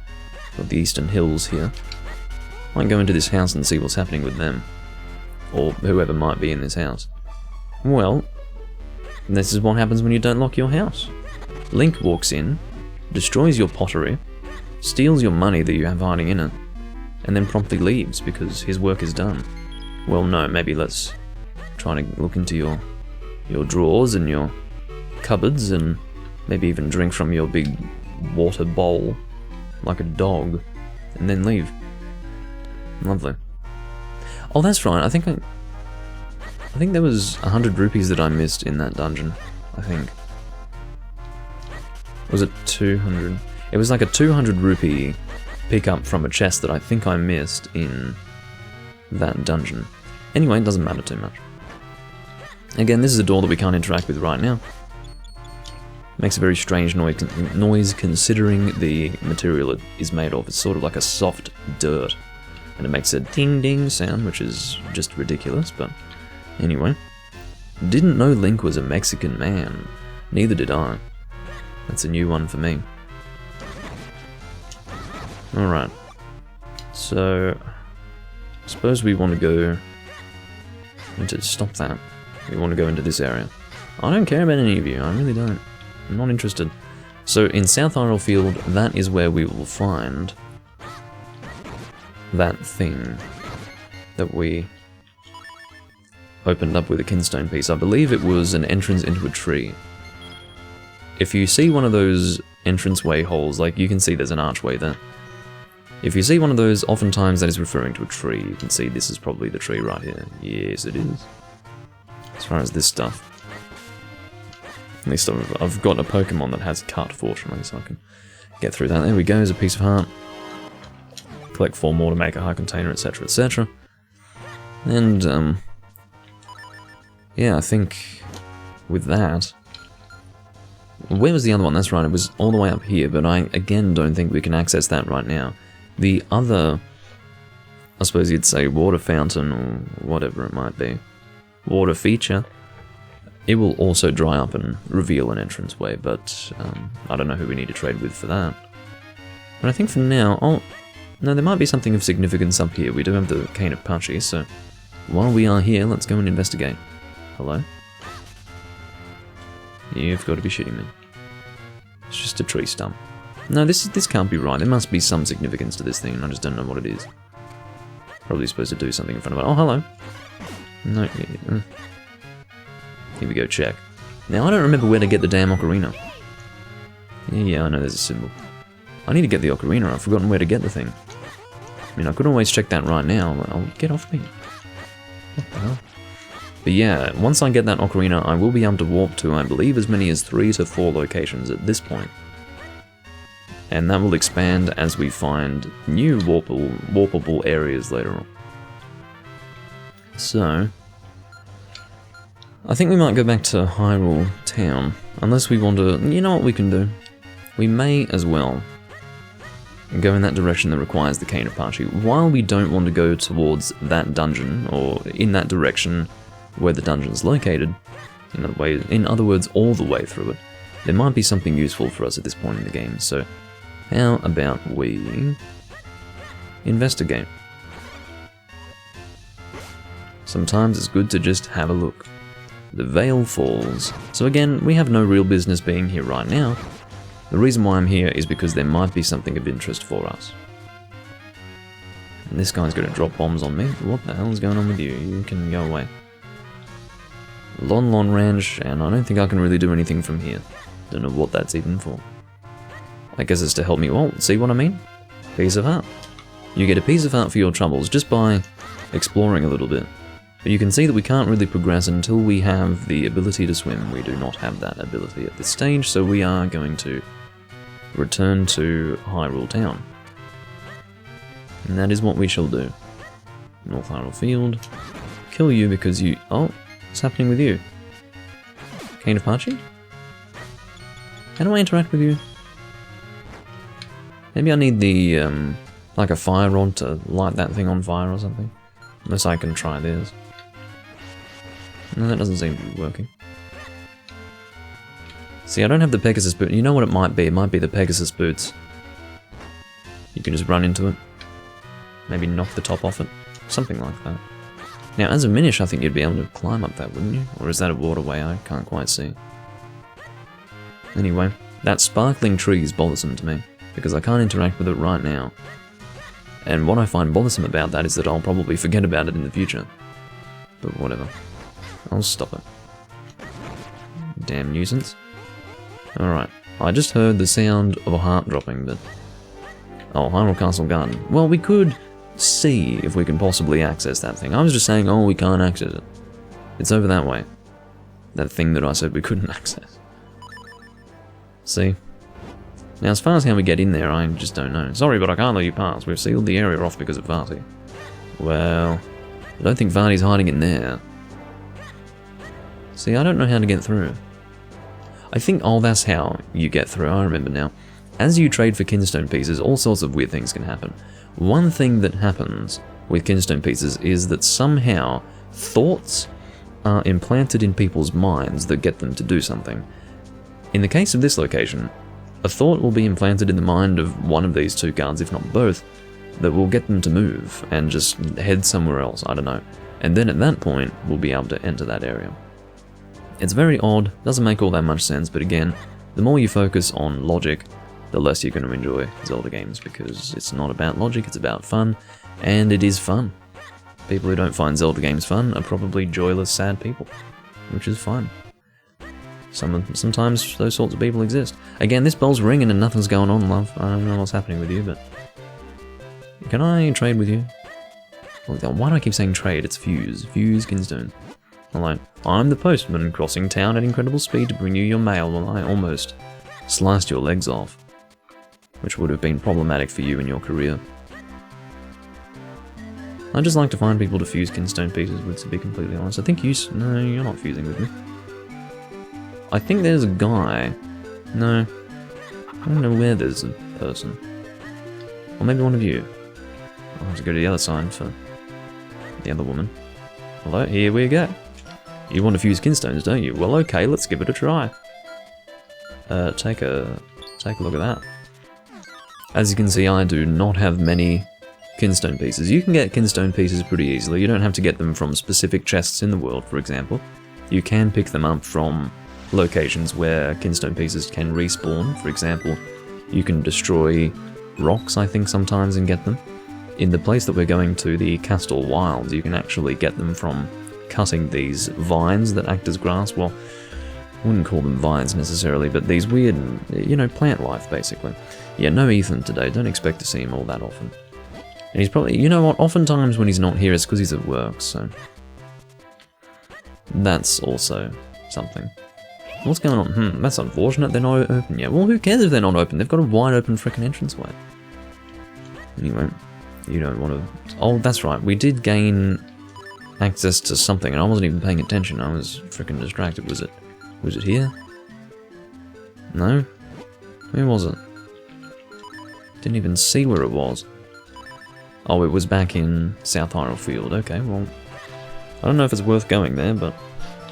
Got the Eastern Hills here. I might go into this house and see what's happening with them. Or whoever might be in this house. Well, this is what happens when you don't lock your house. Link walks in, destroys your pottery, steals your money that you have hiding in it, and then promptly leaves because his work is done. Well, no, maybe let's try to look into your drawers and your cupboards and maybe even drink from your big water bowl like a dog and then leave. Lovely. Oh, that's right. I think there was 100 rupees that I missed in that dungeon. I think. Was it 200? It was like a 200 rupee pickup from a chest that I think I missed in that dungeon. Anyway, it doesn't matter too much. Again, this is a door that we can't interact with right now. Makes a very strange noise considering the material it is made of. It's sort of like a soft dirt. And it makes a ding-ding sound, which is just ridiculous, but anyway. Didn't know Link was a Mexican man. Neither did I. That's a new one for me. Alright. So, I suppose we want to go into... Stop that. We want to go into this area. I don't care about any of you, I really don't. I'm not interested. So, in South Hyrule Field, that is where we will find that thing that we opened up with a Kinstone piece. I believe it was an entrance into a tree. If you see one of those entranceway holes, like you can see there's an archway there. If you see one of those, oftentimes that is referring to a tree. You can see this is probably the tree right here. Yes, it is. As far as this stuff. At least I've got a Pokemon that has cut, fortunately, so I can get through that. There we go, there's a piece of heart. Collect 4 more to make a high container, etc, etc. And, yeah, I think with that... Where was the other one? That's right, it was all the way up here, but I, again, don't think we can access that right now. The other, I suppose you'd say water fountain, or whatever it might be, water feature, it will also dry up and reveal an entranceway, but I don't know who we need to trade with for that. But I think for now, oh, no, there might be something of significance up here. We do have the Cane of Pachi, so while we are here, let's go and investigate. Hello? You've got to be shitting me. It's just a tree stump. No, this can't be right. There must be some significance to this thing, and I just don't know what it is. Probably supposed to do something in front of it. Oh, hello. No. Here we go, check. Now, I don't remember where to get the damn ocarina. Yeah, I know there's a symbol. I need to get the ocarina. I've forgotten where to get the thing. I mean, I could always check that right now. I'll get off me. What the hell? But yeah, once I get that ocarina, I will be able to warp to, I believe, as many as 3 to 4 locations at this point. And that will expand as we find new warpable areas later on. So, I think we might go back to Hyrule Town, unless we want to... You know what we can do? We may as well go in that direction that requires the Cane of Pachi. While we don't want to go towards that dungeon, or in that direction where the dungeon is located, in other words, all the way through it, there might be something useful for us at this point in the game, so how about we investigate? Sometimes it's good to just have a look. The Veil Falls. So again, we have no real business being here right now. The reason why I'm here is because there might be something of interest for us. And this guy's going to drop bombs on me. What the hell is going on with you? You can go away. Lon Lon Ranch, and I don't think I can really do anything from here. Don't know what that's even for. I guess it's to help me, well, see what I mean? Piece of heart. You get a piece of heart for your troubles just by exploring a little bit. But you can see that we can't really progress until we have the ability to swim. We do not have that ability at this stage, so we are going to return to Hyrule Town. And that is what we shall do. North Hyrule Field. Kill you because you... Oh, what's happening with you? Cane of Pachi? How do I interact with you? Maybe I need the, like a fire rod to light that thing on fire or something. Unless I can try this. No, that doesn't seem to be working. See, I don't have the Pegasus boot. You know what it might be? It might be the Pegasus boots. You can just run into it. Maybe knock the top off it. Something like that. Now, as a Minish, I think you'd be able to climb up that, wouldn't you? Or is that a waterway? I can't quite see. Anyway, that sparkling tree is bothersome to me, because I can't interact with it right now. And what I find bothersome about that is that I'll probably forget about it in the future. But whatever. I'll stop it. Damn nuisance. Alright, I just heard the sound of a heart dropping, but... Oh, Hyrule Castle Garden. Well, we could see if we can possibly access that thing. I was just saying, oh, we can't access it. It's over that way. That thing that I said we couldn't access. See? Now, as far as how we get in there, I just don't know. Sorry, but I can't let you pass. We've sealed the area off because of Vati. Well, I don't think Vati's hiding in there. See, I don't know how to get through. I think, oh, that's how you get through. I remember now. As you trade for Kinstone Pieces, all sorts of weird things can happen. One thing that happens with Kinstone Pieces is that somehow thoughts are implanted in people's minds that get them to do something. In the case of this location, a thought will be implanted in the mind of one of these two guards, if not both, that will get them to move and just head somewhere else, I don't know. And then at that point, we'll be able to enter that area. It's very odd, doesn't make all that much sense, but again, the more you focus on logic, the less you're going to enjoy Zelda games, because it's not about logic, it's about fun, and it is fun. People who don't find Zelda games fun are probably joyless, sad people, which is fine. Sometimes those sorts of people exist. Again, this bell's ringing and nothing's going on, love. I don't know what's happening with you, but... Can I trade with you? Why do I keep saying trade? It's fuse. Fuse Kinstone. Hello. I'm the postman crossing town at incredible speed to bring you your mail while I almost sliced your legs off. Which would have been problematic for you in your career. I just like to find people to fuse Kinstone Pieces with, to be completely honest. I think you... No, you're not fusing with me. I think there's a guy. No. I don't know where there's a person. Or maybe one of you. I'll have to go to the other side for the other woman. Hello, here we go. You want to fuse Kinstones, don't you? Well, okay, let's give it a try. Take a look at that. As you can see, I do not have many Kinstone Pieces. You can get Kinstone Pieces pretty easily. You don't have to get them from specific chests in the world, for example. You can pick them up from locations where Kinstone Pieces can respawn. For example, you can destroy rocks, I think, sometimes and get them. In the place that we're going to, the Castle Wilds, you can actually get them from cutting these vines that act as grass. Well, I wouldn't call them vines necessarily, but these weird, you know, plant life, basically. Yeah, no Ethan today. Don't expect to see him all that often. And he's probably, you know what, oftentimes when he's not here, it's because he's at work, so... That's also something. What's going on? That's unfortunate, they're not open yet. Well, who cares if they're not open? They've got a wide open frickin' entranceway. Anyway, you don't want to... Oh, that's right, we did gain access to something, and I wasn't even paying attention. I was frickin' distracted. Was it here? No? Where was it? Didn't even see where it was. Oh, it was back in South Hyrule Field. Okay, well... I don't know if it's worth going there, but...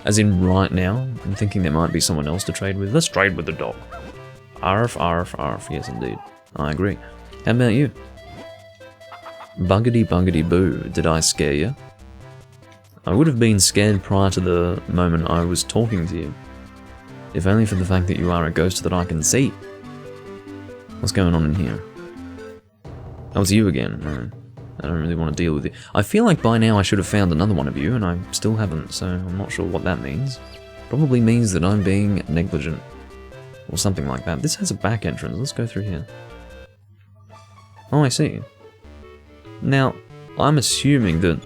As in right now, I'm thinking there might be someone else to trade with. Let's trade with the dog. Arf, arf, arf. Yes, indeed. I agree. How about you? Buggity buggity boo. Did I scare you? I would have been scared prior to the moment I was talking to you. If only for the fact that you are a ghost that I can see. What's going on in here? Oh, it's you again. No, I don't really want to deal with you. I feel like by now I should have found another one of you, and I still haven't, so I'm not sure what that means. Probably means that I'm being negligent. Or something like that. This has a back entrance. Let's go through here. Oh, I see. Now, I'm assuming that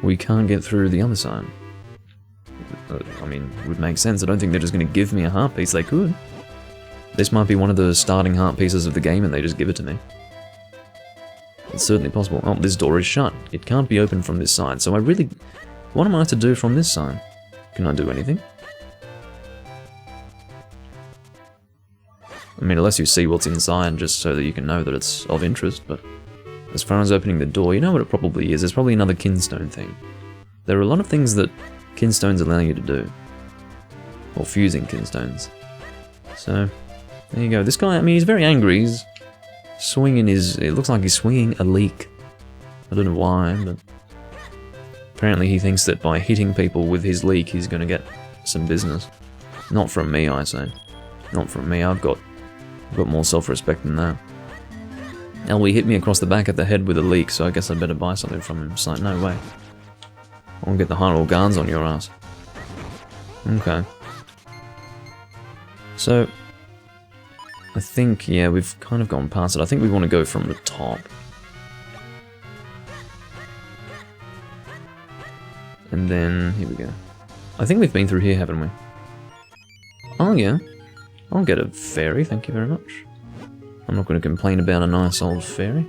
we can't get through the other side. I mean, it would make sense. I don't think they're just going to give me a heart piece. They could. This might be one of the starting heart pieces of the game and they just give it to me. It's certainly possible. Oh, this door is shut. It can't be opened from this side, so I really... What am I to do from this side? Can I do anything? I mean, unless you see what's inside, just so that you can know that it's of interest, but as far as opening the door, you know what it probably is. It's probably another Kinstone thing. There are a lot of things that Kinstones allow you to do. Or fusing Kinstones. So, there you go. This guy, I mean, he's very angry. He's swinging his... It looks like he's swinging a leek. I don't know why, but... Apparently he thinks that by hitting people with his leek, he's going to get some business. Not from me, I say. Not from me. I've got more self-respect than that. Elwie hit me across the back of the head with a leek, so I guess I'd better buy something from him. It's like, no way. I'll get the Hyrule guards on your ass. Okay. So, I think, yeah, we've kind of gone past it. I think we want to go from the top. And then, here we go. I think we've been through here, haven't we? Oh, yeah. I'll get a fairy, thank you very much. I'm not going to complain about a nice old fairy.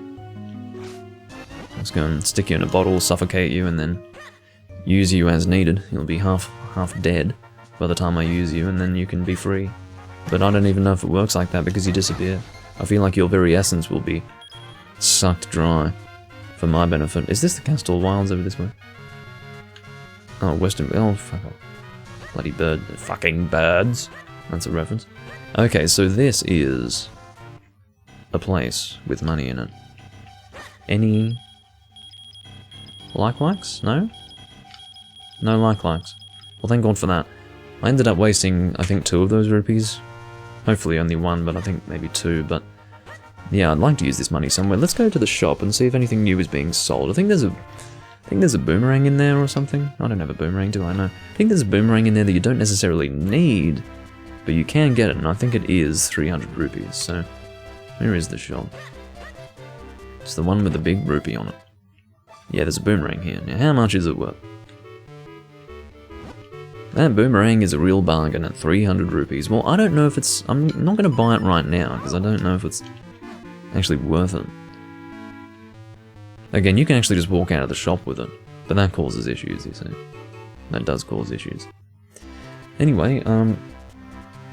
Let's go and stick you in a bottle, suffocate you, and then use you as needed. You'll be half dead by the time I use you, and then you can be free. But I don't even know if it works like that because you disappear. I feel like your very essence will be sucked dry for my benefit. Is this the Castle Wilds over this way? Oh, Western... Oh, fuck off. Bloody bird. Fucking birds. That's a reference. Okay, so this is a place with money in it. Any... Like-likes? No? No like-likes. Well, thank God for that. I ended up wasting, I think, 2 of those rupees. Hopefully only 1, but I think maybe 2, but... Yeah, I'd like to use this money somewhere. Let's go to the shop and see if anything new is being sold. I think there's a boomerang in there or something. I don't have a boomerang, do I? No. I think there's a boomerang in there that you don't necessarily need, but you can get it, and I think it is 300 rupees, so... Where is the shop? It's the one with the big rupee on it. Yeah, there's a boomerang here. Now, how much is it worth? That boomerang is a real bargain at 300 rupees. Well, I don't know if it's... I'm not going to buy it right now, because I don't know if it's actually worth it. Again, you can actually just walk out of the shop with it, but that causes issues, you see. That does cause issues. Anyway,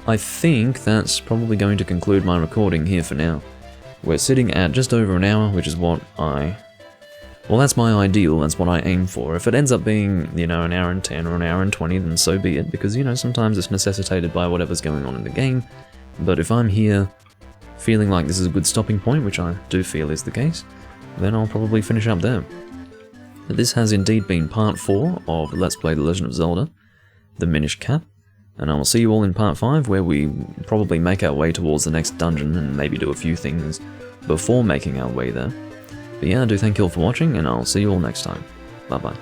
I think that's probably going to conclude my recording here for now. We're sitting at just over an hour, which is what I... Well, that's my ideal, that's what I aim for. If it ends up being, you know, an hour and 10 or an hour and 20, then so be it, because, you know, sometimes it's necessitated by whatever's going on in the game. But if I'm here feeling like this is a good stopping point, which I do feel is the case, then I'll probably finish up there. This has indeed been part 4 of Let's Play The Legend of Zelda, the Minish Cap. And I will see you all in part 5, where we probably make our way towards the next dungeon and maybe do a few things before making our way there. But yeah, I do thank you all for watching, and I'll see you all next time. Bye bye.